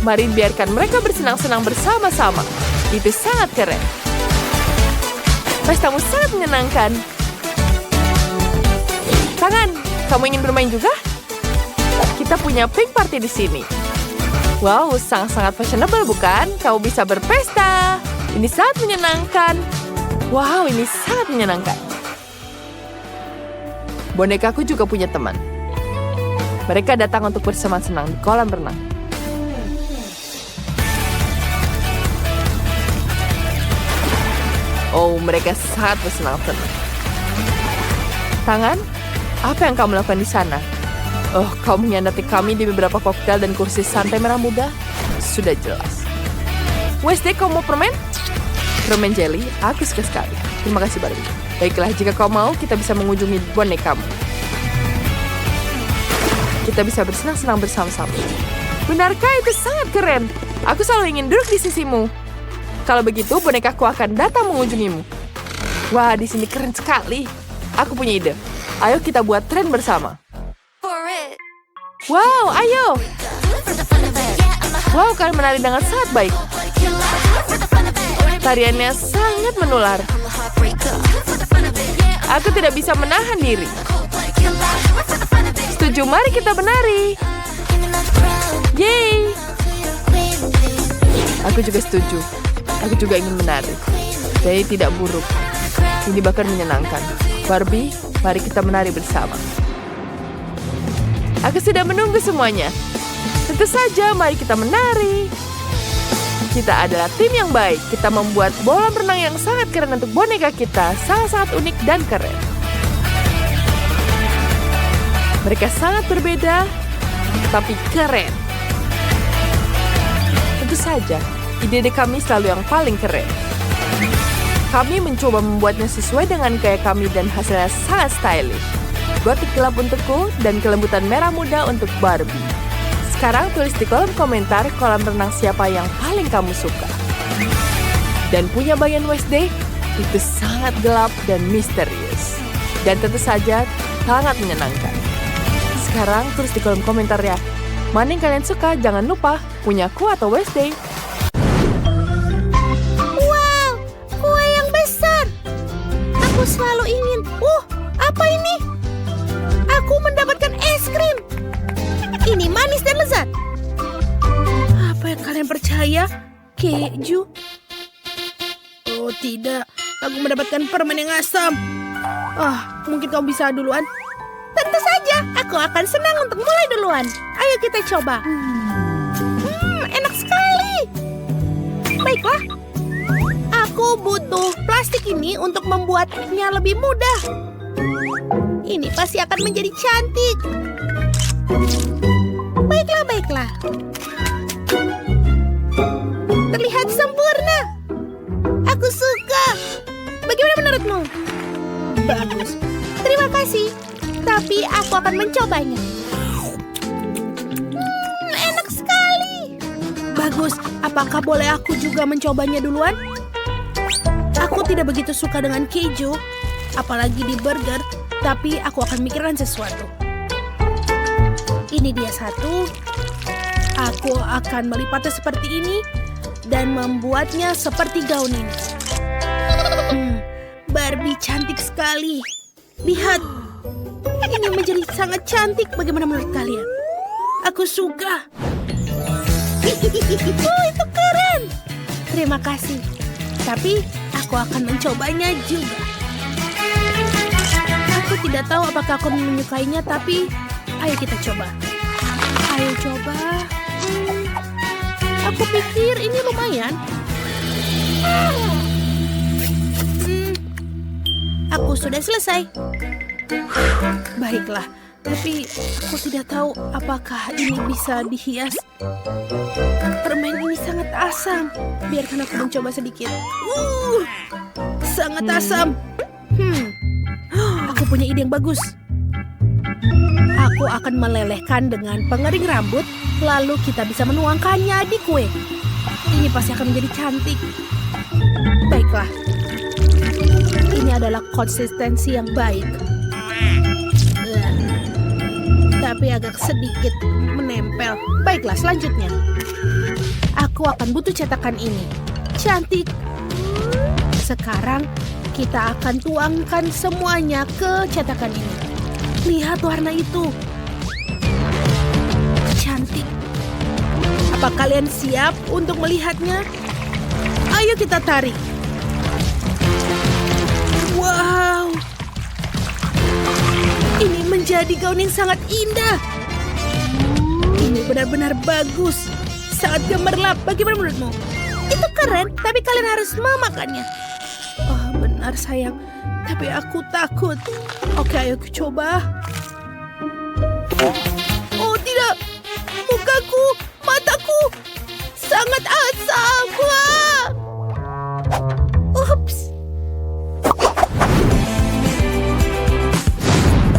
Mari biarkan mereka bersenang-senang bersama-sama. Itu sangat keren. Pestamu sangat menyenangkan. Tangan, kamu ingin bermain juga? Kita punya pink party di sini. Wow, sangat-sangat fashionable bukan? Kau bisa berpesta. Ini sangat menyenangkan. Wow, ini sangat menyenangkan. Bonekaku juga punya teman. Mereka datang untuk bersenang-senang di kolam renang. Oh, mereka sangat bersenang-senang. tangan? Apa yang kamu lakukan di sana? Oh, kau mengkhianati kami di beberapa koktail dan kursi santai merah muda? Sudah jelas. Wednesday, kau mau permen? Permen jelly? Aku suka sekali. Terima kasih, Barbie. Baiklah, jika kau mau, kita bisa mengunjungi bonekamu. Kita bisa bersenang-senang bersama-sama. Benarkah itu sangat keren? Aku selalu ingin duduk di sisimu. Kalau begitu, bonekaku akan datang mengunjungimu. Wah, di sini keren sekali. Aku punya ide. Ayo kita buat tren bersama. Wow, ayo. Wow, kalian menari dengan sangat baik. Tariannya sangat menular. Aku tidak bisa menahan diri. Setuju, mari kita menari. Yeay. Aku juga setuju. Aku juga ingin menari. Jadi tidak buruk. Ini bahkan menyenangkan. Barbie, mari kita menari bersama. Aku sudah menunggu semuanya. Tentu saja, mari kita menari. Kita adalah tim yang baik. Kita membuat bola renang yang sangat keren untuk boneka kita. Sangat-sangat unik dan keren. Mereka sangat berbeda, tapi keren. Tentu saja, ide kami selalu yang paling keren. Kami mencoba membuatnya sesuai dengan gaya kami dan hasilnya sangat stylish. Gotik gelap untukku dan kelembutan merah muda untuk Barbie. Sekarang tulis di kolom komentar kolam renang siapa yang paling kamu suka. Dan punya bagian Wednesday itu sangat gelap dan misterius. Dan tentu saja sangat menyenangkan. Sekarang tulis di kolom komentar ya. Mana yang kalian suka, jangan lupa punya aku atau Wednesday. Wow, kue yang besar. Aku selalu ingin. Apa ini? Aku mendapatkan es krim. Ini manis dan lezat. Apa yang kalian percaya? Keju? Oh tidak, aku mendapatkan permen yang asam. Mungkin kau bisa duluan. Tentu saja, aku akan senang untuk mulai duluan. Ayo kita coba. Enak sekali. Baiklah. Aku butuh plastik ini untuk membuatnya lebih mudah. Ini pasti akan menjadi cantik. Baiklah. Terlihat sempurna. Aku suka. Bagaimana menurutmu? Bagus. Terima kasih. Tapi aku akan mencobanya. Enak sekali. Bagus. Apakah boleh aku juga mencobanya duluan? Aku tidak begitu suka dengan keju, apalagi di burger. Tapi aku akan mikirkan sesuatu. Ini dia satu. Aku akan melipatnya seperti ini dan membuatnya seperti gaun ini. Barbie cantik sekali. Lihat. Ini menjadi sangat cantik. Bagaimana menurut kalian? Aku suka. Itu keren. Terima kasih. Tapi aku akan mencobanya juga. Aku tidak tahu apakah aku menyukainya, tapi ayo kita coba. Ayo coba. Aku pikir ini lumayan. Aku sudah selesai. Baiklah, tapi aku tidak tahu apakah ini bisa dihias. Permen ini sangat asam. Biarkan aku mencoba sedikit. Sangat asam. Aku punya ide yang bagus. Aku akan melelehkan dengan pengering rambut, lalu kita bisa menuangkannya di kue. Ini pasti akan menjadi cantik. Baiklah. Ini adalah konsistensi yang baik. Tapi agak sedikit menempel. Baiklah, selanjutnya. Aku akan butuh cetakan ini. Cantik. Sekarang kita akan tuangkan semuanya ke cetakan ini. Lihat warna itu. Cantik. Apa kalian siap untuk melihatnya? Ayo kita tarik. Wow. Ini menjadi gaun yang sangat indah. Ini benar-benar bagus. Sangat gemerlap. Bagaimana menurutmu? Itu keren, tapi kalian harus memakannya. Oh, benar. benar sayang, tapi aku takut. Oke, ayo aku coba. Oh tidak, mukaku, mataku, sangat asam. Wah. Ups.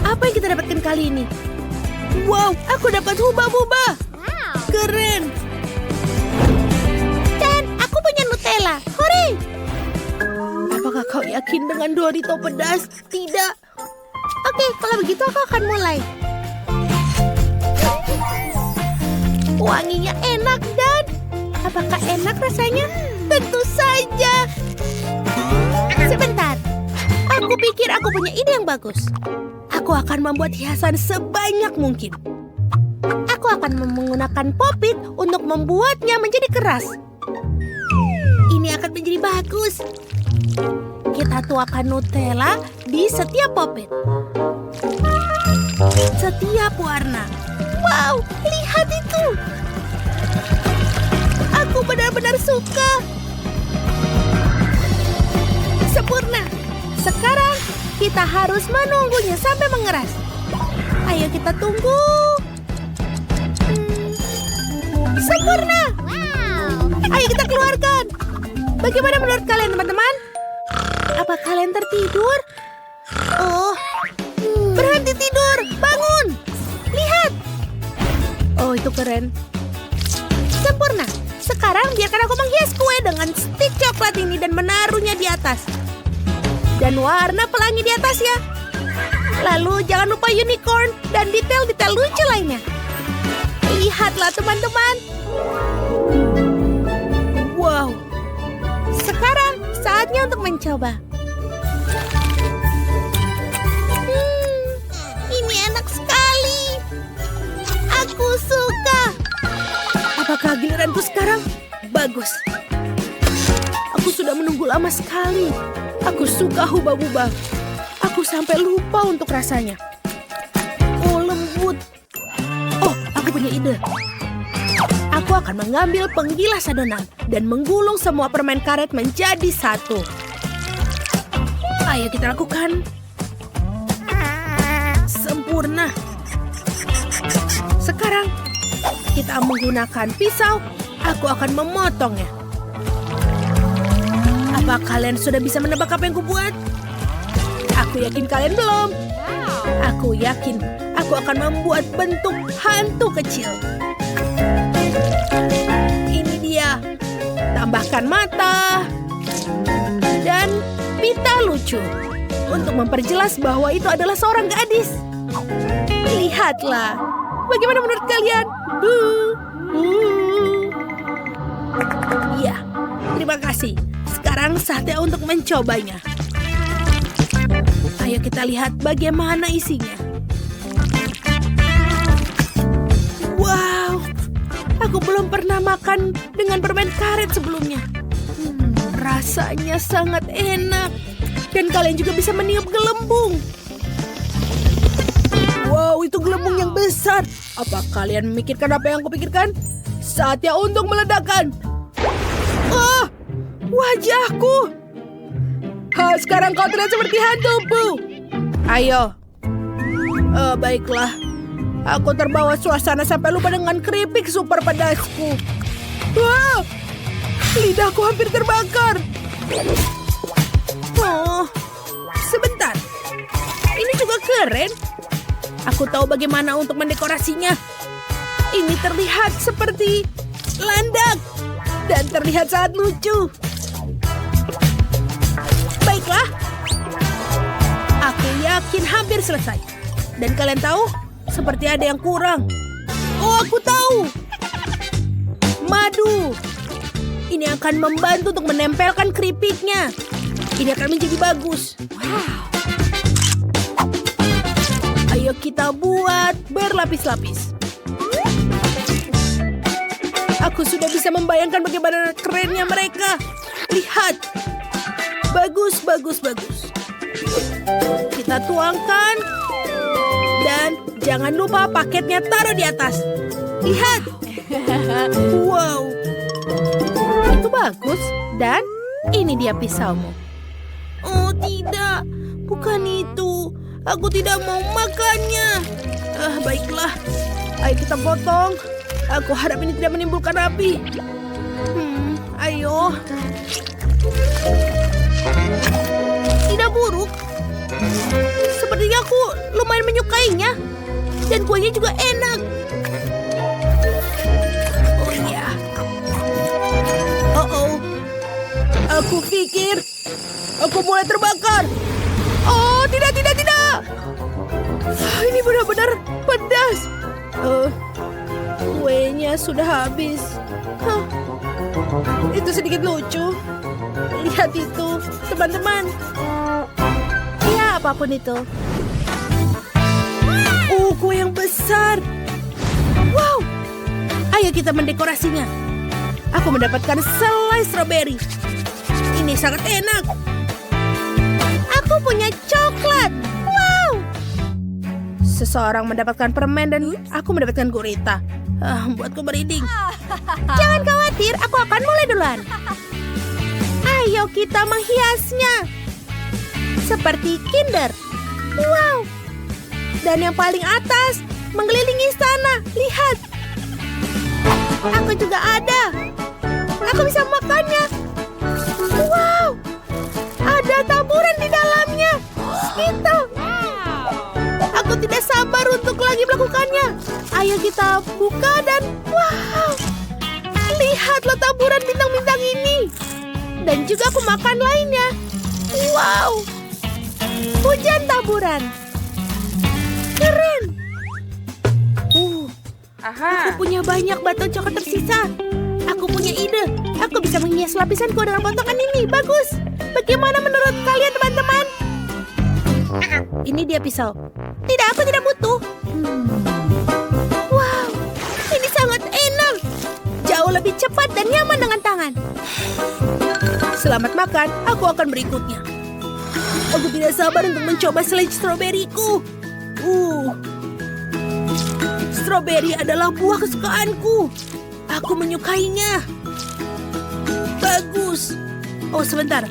Apa yang kita dapatkan kali ini? Wow, aku dapat hubah-hubah. Keren. Dan aku punya Nutella. Hore! Apakah kau yakin dengan Dorito pedas? Tidak. Oke, kalau begitu aku akan mulai. Wanginya enak dan apakah enak rasanya? Tentu saja. Sebentar. Aku pikir aku punya ide yang bagus. Aku akan membuat hiasan sebanyak mungkin. Aku akan menggunakan popit untuk membuatnya menjadi keras. Ini akan menjadi bagus. Kita tuangkan Nutella di setiap popit. Setiap warna. Wow, lihat itu. Aku benar-benar suka. Sempurna. Sekarang kita harus menunggunya sampai mengeras. Ayo kita tunggu. Sempurna. Ayo kita keluarkan. Bagaimana menurut kalian teman-teman? Apa kalian tertidur? Oh, berhenti tidur. Bangun. Lihat. Oh, itu keren. Sempurna. Sekarang biarkan aku menghias kue dengan stik coklat ini dan menaruhnya di atas. Dan warna pelangi di atas ya. Lalu jangan lupa unicorn dan detail-detail lucu lainnya. Lihatlah teman-teman. Wow. Sekarang saatnya untuk mencoba. Ini enak sekali. Aku suka. Apakah giliranku sekarang? Bagus. Aku sudah menunggu lama sekali. Aku suka hubah-hubah. Aku sampai lupa untuk rasanya. Oh, lembut. Oh, aku punya ide. Aku akan mengambil penggilas adonan dan menggulung semua permen karet menjadi satu. Ayo kita lakukan. Sempurna. Sekarang kita menggunakan pisau. Aku akan memotongnya. Apa kalian sudah bisa menebak apa yang kubuat? Aku yakin kalian belum. Aku yakin aku akan membuat bentuk hantu kecil. Ini dia. Tambahkan mata dan pita lucu untuk memperjelas bahwa itu adalah seorang gadis. Lihatlah. Bagaimana menurut kalian? Ya, terima kasih. Sekarang saatnya untuk mencobanya. Ayo kita lihat bagaimana isinya. Wow, aku belum pernah makan dengan permen karet sebelumnya. Rasanya sangat enak. Dan kalian juga bisa meniup gelembung. Wow, itu gelembung yang besar. Apa kalian memikirkan apa yang kupikirkan? Saatnya untuk meledakkan. Oh, wajahku. Sekarang kau terlihat seperti hantu, Bu. Ayo. Baiklah. Aku terbawa suasana sampai lupa dengan keripik super pedasku. Wow, lidahku hampir terbakar. Oh, sebentar. Ini juga keren. Aku tahu bagaimana untuk mendekorasinya. Ini terlihat seperti landak dan terlihat sangat lucu. Baiklah. Aku yakin hampir selesai. Dan kalian tahu, seperti ada yang kurang. Oh, aku tahu. Madu. Ini akan membantu untuk menempelkan keripiknya. Ini akan menjadi bagus. Wow. Ayo kita buat berlapis-lapis. Aku sudah bisa membayangkan bagaimana kerennya mereka. Lihat. Bagus, bagus, bagus. Kita tuangkan. Dan jangan lupa paketnya taruh di atas. Lihat. Wow. Itu bagus. Dan ini dia pisaumu. Oh tidak, bukan itu. Aku tidak mau makannya. Baiklah, ayo kita potong. Aku harap ini tidak menimbulkan api. Ayo. Tidak buruk. Sepertinya aku lumayan menyukainya. Dan kuenya juga enak. Oh iya. Oh. Aku pikir aku mulai terbakar. Oh, tidak. Ini benar-benar pedas. Kuenya sudah habis. Itu sedikit lucu. Lihat itu, teman-teman. Ya, apapun itu. Kue yang besar. Wow. Ayo kita mendekorasinya. Aku mendapatkan selai stroberi. Ini sangat enak. Aku punya coklat. Wow. Seseorang mendapatkan permen dan aku mendapatkan gurita. Buatku merinding. Jangan khawatir, aku akan mulai duluan. Ayo kita menghiasnya. Seperti Kinder. Wow. Dan yang paling atas mengelilingi istana. Lihat. Aku juga ada. Aku bisa makannya. Wow. Ada taburan di dalamnya. Gitu. Aku tidak sabar untuk lagi melakukannya. Ayo kita buka dan wow. Lihatlah taburan bintang-bintang ini. Dan juga aku makan lainnya. Wow. Hujan taburan. Keren. Aku punya banyak batu coklat tersisa. Aku punya ide. Aku bisa menghias lapisanku dengan potongan ini. Bagus. Bagaimana menurut kalian, teman-teman? Ini dia pisau. Tidak, aku tidak butuh. Wow, ini sangat enak. Jauh lebih cepat dan nyaman dengan tangan. Selamat makan. Aku akan berikutnya. Aku tidak sabar untuk mencoba selai stroberiku. Stroberi adalah buah kesukaanku. Aku menyukainya. Bagus. Oh, sebentar.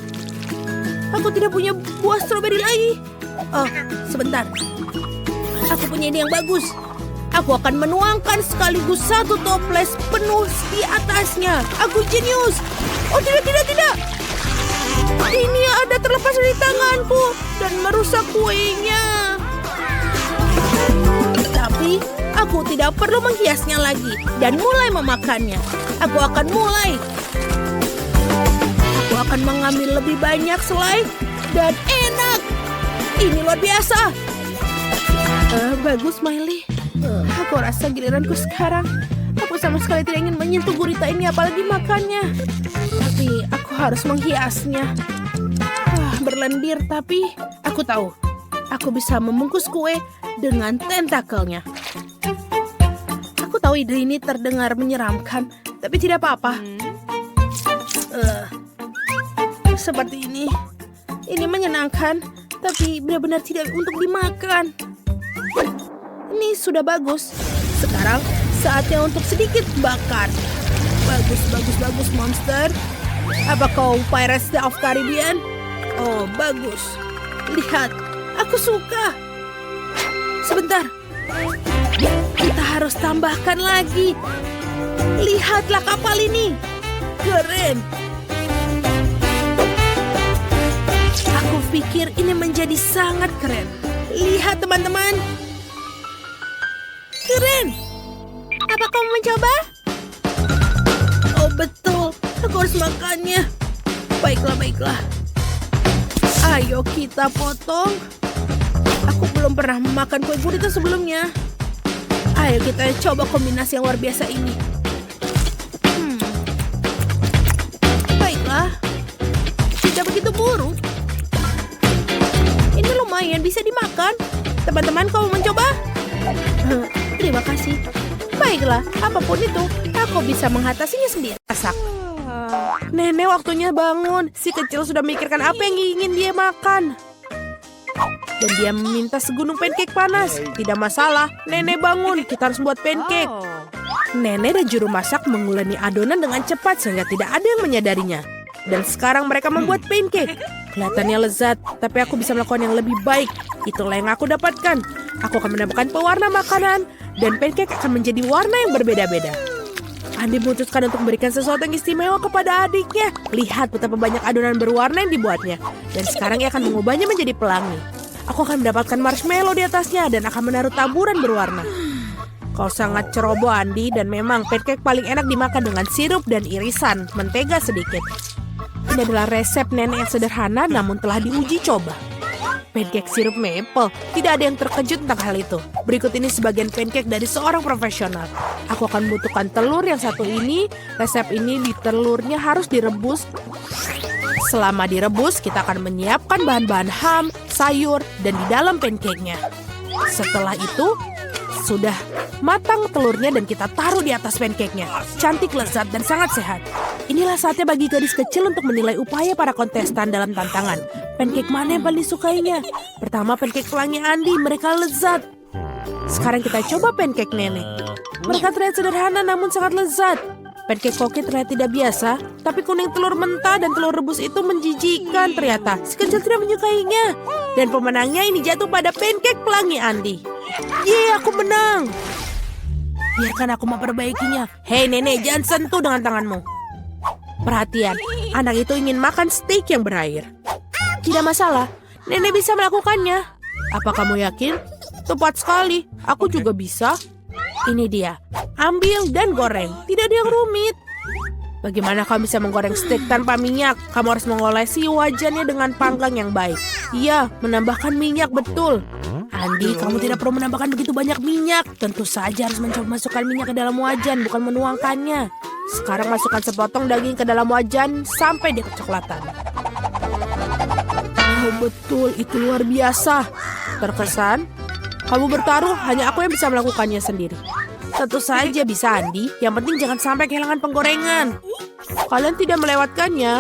Aku tidak punya buah stroberi lagi. Oh, sebentar. Aku punya ide yang bagus. Aku akan menuangkan sekaligus satu toples penuh di atasnya. Aku jenius. Oh, tidak. Ini ada terlepas dari tanganku dan merusak kuenya. Tapi aku tidak perlu menghiasnya lagi dan mulai memakannya. Aku akan mengambil lebih banyak selai dan enak. Ini luar biasa. Bagus, Miley. Aku rasa giliranku sekarang. Aku sama sekali tidak ingin menyentuh gurita ini apalagi makannya. Tapi aku harus menghiasnya. Berlendir, tapi aku tahu. Aku bisa membungkus kue dengan tentakelnya. Aku tahu ide ini terdengar menyeramkan, tapi tidak apa-apa. Seperti ini. Ini menyenangkan, tapi benar-benar tidak untuk dimakan. Ini sudah bagus. Sekarang saatnya untuk sedikit bakar. Bagus, monster. Apa kau Pirates of Caribbean? Oh, bagus. Lihat, aku suka. Sebentar. Kita harus tambahkan lagi. Lihatlah kapal ini. Keren. Aku pikir ini menjadi sangat keren. Lihat, teman-teman. Keren. Apa kamu mencoba? Oh, betul. Aku harus makannya. Baiklah. Ayo kita potong. Aku belum pernah memakan kue gurita sebelumnya. Ayo kita coba kombinasi yang luar biasa ini. Baiklah. Tidak begitu buruk. Ini lumayan bisa dimakan. Teman-teman, kamu mencoba? Terima kasih. Baiklah, apapun itu, aku bisa mengatasinya sendiri. Masak. Nenek waktunya bangun. Si kecil sudah memikirkan apa yang ingin dia makan. Dan dia meminta segunung pancake panas. Tidak masalah, Nenek bangun. Kita harus buat pancake. Nenek dan juru masak menguleni adonan dengan cepat sehingga tidak ada yang menyadarinya. Dan sekarang mereka membuat pancake. Kelihatannya lezat, tapi aku bisa melakukan yang lebih baik. Itulah yang aku dapatkan. Aku akan menambahkan pewarna makanan, dan pancake akan menjadi warna yang berbeda-beda. Andi memutuskan untuk memberikan sesuatu yang istimewa kepada adiknya. Lihat betapa banyak adonan berwarna yang dibuatnya. Dan sekarang ia akan mengubahnya menjadi pelangi. Aku akan mendapatkan marshmallow di atasnya dan akan menaruh taburan berwarna. Kau sangat ceroboh, Andi, dan memang pancake paling enak dimakan dengan sirup dan irisan mentega sedikit. Ini adalah resep nenek yang sederhana namun telah diuji coba. Pancake sirup maple, tidak ada yang terkejut tentang hal itu. Berikut ini sebagian pancake dari seorang profesional. Aku akan membutuhkan telur yang satu ini. Resep ini di telurnya harus direbus. Selama direbus, kita akan menyiapkan bahan-bahan ham, sayur, dan di dalam pancake-nya. Setelah itu, sudah matang telurnya dan kita taruh di atas pancake-nya. Cantik, lezat, dan sangat sehat. Inilah saatnya bagi gadis kecil untuk menilai upaya para kontestan dalam tantangan. Pancake mana yang paling disukainya? Pertama, pancake pelangi Andi, mereka lezat. Sekarang kita coba pancake nenek. Mereka terlihat sederhana namun sangat lezat. Pancake koki terlihat tidak biasa, tapi kuning telur mentah dan telur rebus itu menjijikan ternyata. Si kecil tidak menyukainya. Dan pemenangnya ini jatuh pada pancake pelangi Andi. Yeay, aku menang. Biarkan aku memperbaikinya. Hei nenek, jangan sentuh dengan tanganmu. Perhatian, anak itu ingin makan steak yang berair. Tidak masalah, nenek bisa melakukannya. Apa kamu yakin? Tepat sekali, aku juga bisa. Ini dia, ambil dan goreng. Tidak ada yang rumit. Bagaimana kamu bisa menggoreng steak tanpa minyak? Kamu harus mengolesi wajannya dengan panggang yang baik. Iya, menambahkan minyak betul. Andi, kamu tidak perlu menambahkan begitu banyak minyak. Tentu saja harus mencoba masukkan minyak ke dalam wajan, bukan menuangkannya. Sekarang masukkan sepotong daging ke dalam wajan sampai dia kecoklatan. Oh betul, itu luar biasa. Terkesan, kamu bertaruh, hanya aku yang bisa melakukannya sendiri. Tentu saja bisa, Andi. Yang penting jangan sampai kehilangan penggorengan. Kalian tidak melewatkannya.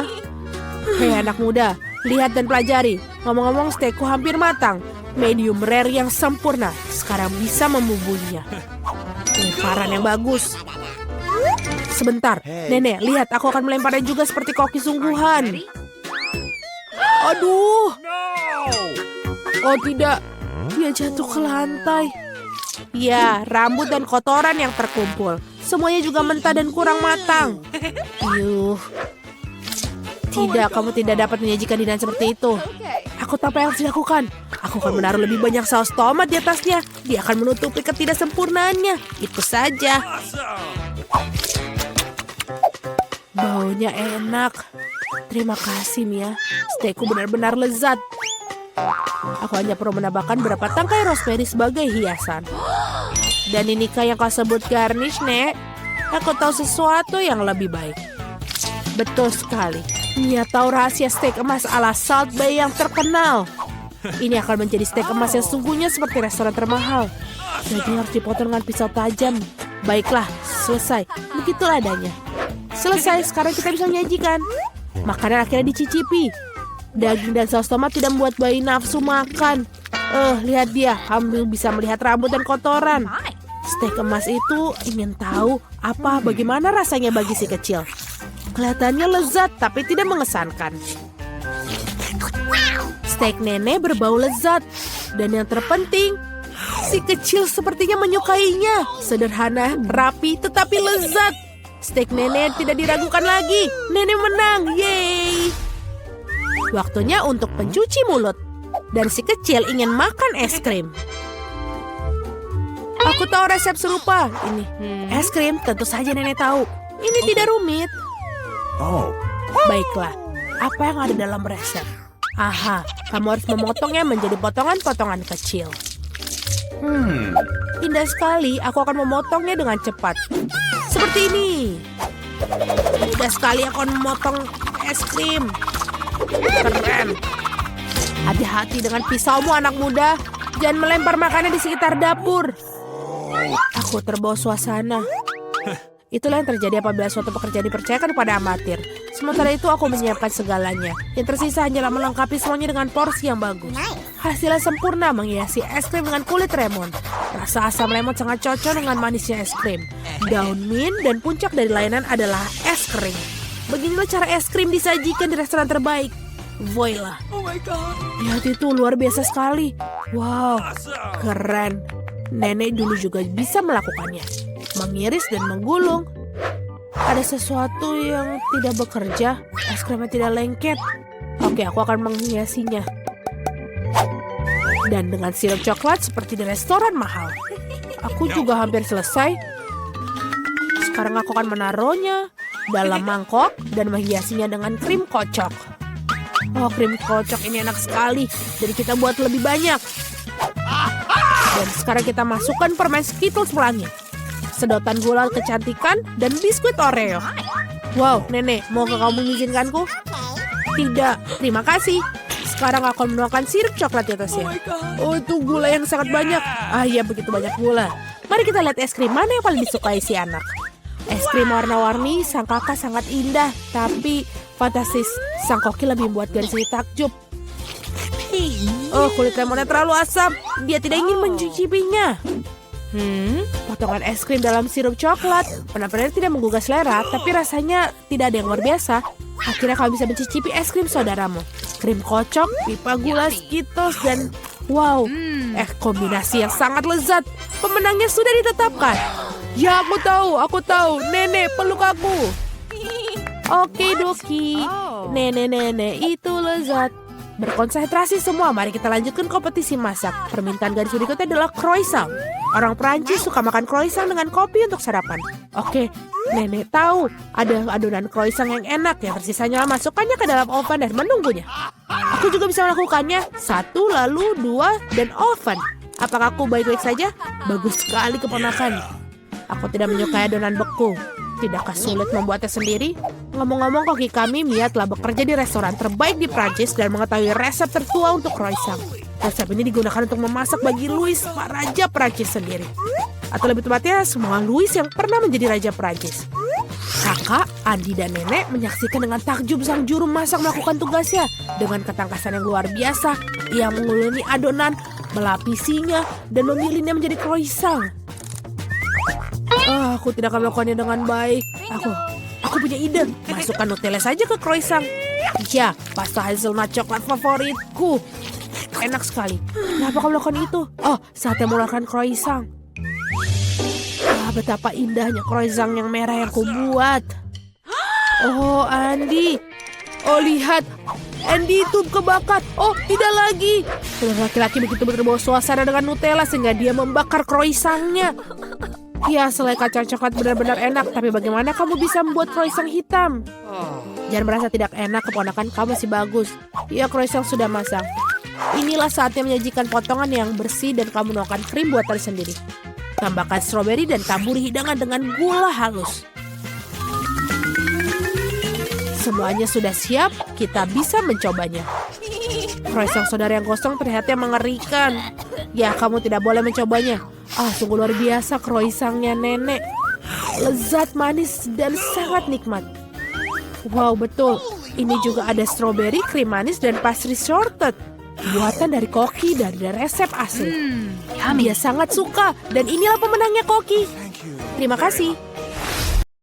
Hei anak muda, lihat dan pelajari. Ngomong-ngomong, steakku hampir matang. Medium rare yang sempurna. Sekarang bisa membubuhinya. Lemparan yang bagus. Sebentar, nenek, lihat aku akan melemparnya juga seperti koki sungguhan. Aduh. Oh tidak, dia jatuh ke lantai. Ya, rambut dan kotoran yang terkumpul. Semuanya juga mentah dan kurang matang. Yuh. Tidak, kamu tidak dapat menyajikan hidangan seperti itu. Aku tahu apa yang harus dilakukan. Aku akan menaruh lebih banyak saus tomat di atasnya. Dia akan menutupi ketidaksempurnaannya. Itu saja. Baunya enak. Terima kasih, Mia. Steakku benar-benar lezat. Aku hanya perlu menambahkan beberapa tangkai rosemary sebagai hiasan. Dan inikah yang kau sebut garnish, Nek? Aku tahu sesuatu yang lebih baik. Betul sekali. Mia tahu rahasia steak emas ala Salt Bae yang terkenal. Ini akan menjadi steak emas yang sungguhnya seperti restoran termahal. Daging harus dipotong dengan pisau tajam. Baiklah, selesai. Begitulah adanya. Selesai, sekarang kita bisa menyajikan. Makanan akhirnya dicicipi. Daging dan saus tomat tidak membuat bayi nafsu makan. Lihat dia, kamu bisa melihat rambut dan kotoran. Steak emas itu ingin tahu bagaimana rasanya bagi si kecil. Kelihatannya lezat tapi tidak mengesankan. Steak nenek berbau lezat. Dan yang terpenting, si kecil sepertinya menyukainya. Sederhana, rapi, tetapi lezat. Steak nenek tidak diragukan lagi. Nenek menang, yeay. Waktunya untuk pencuci mulut. Dan si kecil ingin makan es krim. Aku tahu resep serupa. Ini es krim, tentu saja nenek tahu. Ini tidak rumit. Baiklah, apa yang ada dalam resep? Aha, kamu harus memotongnya menjadi potongan-potongan kecil. Indah sekali, aku akan memotongnya dengan cepat. Seperti ini. Mudah sekali aku akan memotong es krim. Keren. Hati-hati dengan pisaumu anak muda. Jangan melempar makanan di sekitar dapur. Aku terbawa suasana. Itulah yang terjadi apabila suatu pekerjaan dipercayakan kepada amatir. Sementara itu aku menyiapkan segalanya. Yang tersisa hanyalah melengkapi semuanya dengan porsi yang bagus. Hasilnya sempurna menghiasi es krim dengan kulit lemon. Rasa asam lemon sangat cocok dengan manisnya es krim. Daun mint dan puncak dari layanan adalah es krim. Beginilah cara es krim disajikan di restoran terbaik. Voila. Lihat itu, luar biasa sekali. Wow, keren. Nenek dulu juga bisa melakukannya. Mengiris dan menggulung. Ada sesuatu yang tidak bekerja. Es krimnya tidak lengket. Oke, aku akan menghiasinya. Dan dengan sirup coklat seperti di restoran mahal. Aku juga hampir selesai. Sekarang aku akan menaruhnya dalam mangkok dan menghiasinya dengan krim kocok. Oh, krim kocok ini enak sekali. Jadi kita buat lebih banyak. Dan sekarang kita masukkan permen Skittles pelangi, sedotan gula kecantikan, dan biskuit Oreo. Wow, Nenek, mau kamu mengizinkanku? Tidak, terima kasih. Sekarang aku menuangkan sirup coklat di atasnya. Oh, itu gula yang sangat banyak. Ah iya, begitu banyak gula. Mari kita lihat es krim mana yang paling disukai si anak. Es krim warna-warni, sang kakak sangat indah. Tapi fantastis, sang koki lebih membuat garis ini takjub. Oh, kulit lemonnya terlalu asam. Dia tidak ingin mencicipinya. Potongan es krim dalam sirup coklat benar-benar tidak menggugah selera, tapi rasanya tidak ada yang luar biasa. Akhirnya kamu bisa mencicipi es krim saudaramu. Krim kocok, pipa gula, Skittles, dan wow, kombinasi yang sangat lezat. Pemenangnya sudah ditetapkan. Ya, aku tahu. Nenek, peluk aku. Oke, Doki. Nenek, itu lezat. Berkonsentrasi semua, mari kita lanjutkan kompetisi masak. Permintaan garis berikutnya adalah croissant. Orang Prancis suka makan croissant dengan kopi untuk sarapan. Oke, Nenek tahu ada adonan croissant yang enak. Yang tersisanya masukkannya ke dalam oven dan menunggunya. Aku juga bisa melakukannya. 1, lalu 2, dan oven. Apakah aku baik-baik saja? Bagus sekali keponakan. Aku tidak menyukai adonan beku. Tidakkah sulit membuatnya sendiri? Ngomong-ngomong, koki kami Mia telah bekerja di restoran terbaik di Prancis dan mengetahui resep tertua untuk croissant. Resep ini digunakan untuk memasak bagi Louis, Pak Raja Prancis sendiri. Atau lebih tepatnya, semua Louis yang pernah menjadi Raja Prancis. Kakak, Andi, dan Nenek menyaksikan dengan takjub sang juru masak melakukan tugasnya. Dengan ketangkasan yang luar biasa, ia menguleni adonan, melapisinya, dan memilihnya menjadi croissant. Aku tidak akan melakukannya dengan baik. Aku punya ide. Masukkan Nutella saja ke croissant. Ya, pasta hazelnut coklat favoritku. Enak sekali. Kenapa kamu melakukan itu? Oh, saatnya melakukan croissant. Betapa indahnya croissant yang merah yang kubuat. Oh, Andi. Oh, lihat. Andy itu kebakar. Oh, tidak lagi. Laki-laki begitu terbawa suasana dengan Nutella sehingga dia membakar croissantnya. Ya, selai kacang coklat benar-benar enak. Tapi bagaimana kamu bisa membuat croissant hitam? Jangan merasa tidak enak, keponakan kamu masih bagus. Ya, croissant sudah masak. Inilah saatnya menyajikan potongan yang bersih dan kamu menuangkan krim buatan sendiri. Tambahkan stroberi dan taburi hidangan dengan gula halus. Semuanya sudah siap, kita bisa mencobanya. Croissant saudara yang gosong terlihatnya mengerikan. Ya, kamu tidak boleh mencobanya. Sungguh luar biasa croissantnya Nenek. Lezat, manis, dan sangat nikmat. Wow, betul. Ini juga ada stroberi, krim manis, dan pastry shortbread. Buatan dari Koki dari resep asli. Dia sangat suka. Dan inilah pemenangnya Koki. Terima kasih.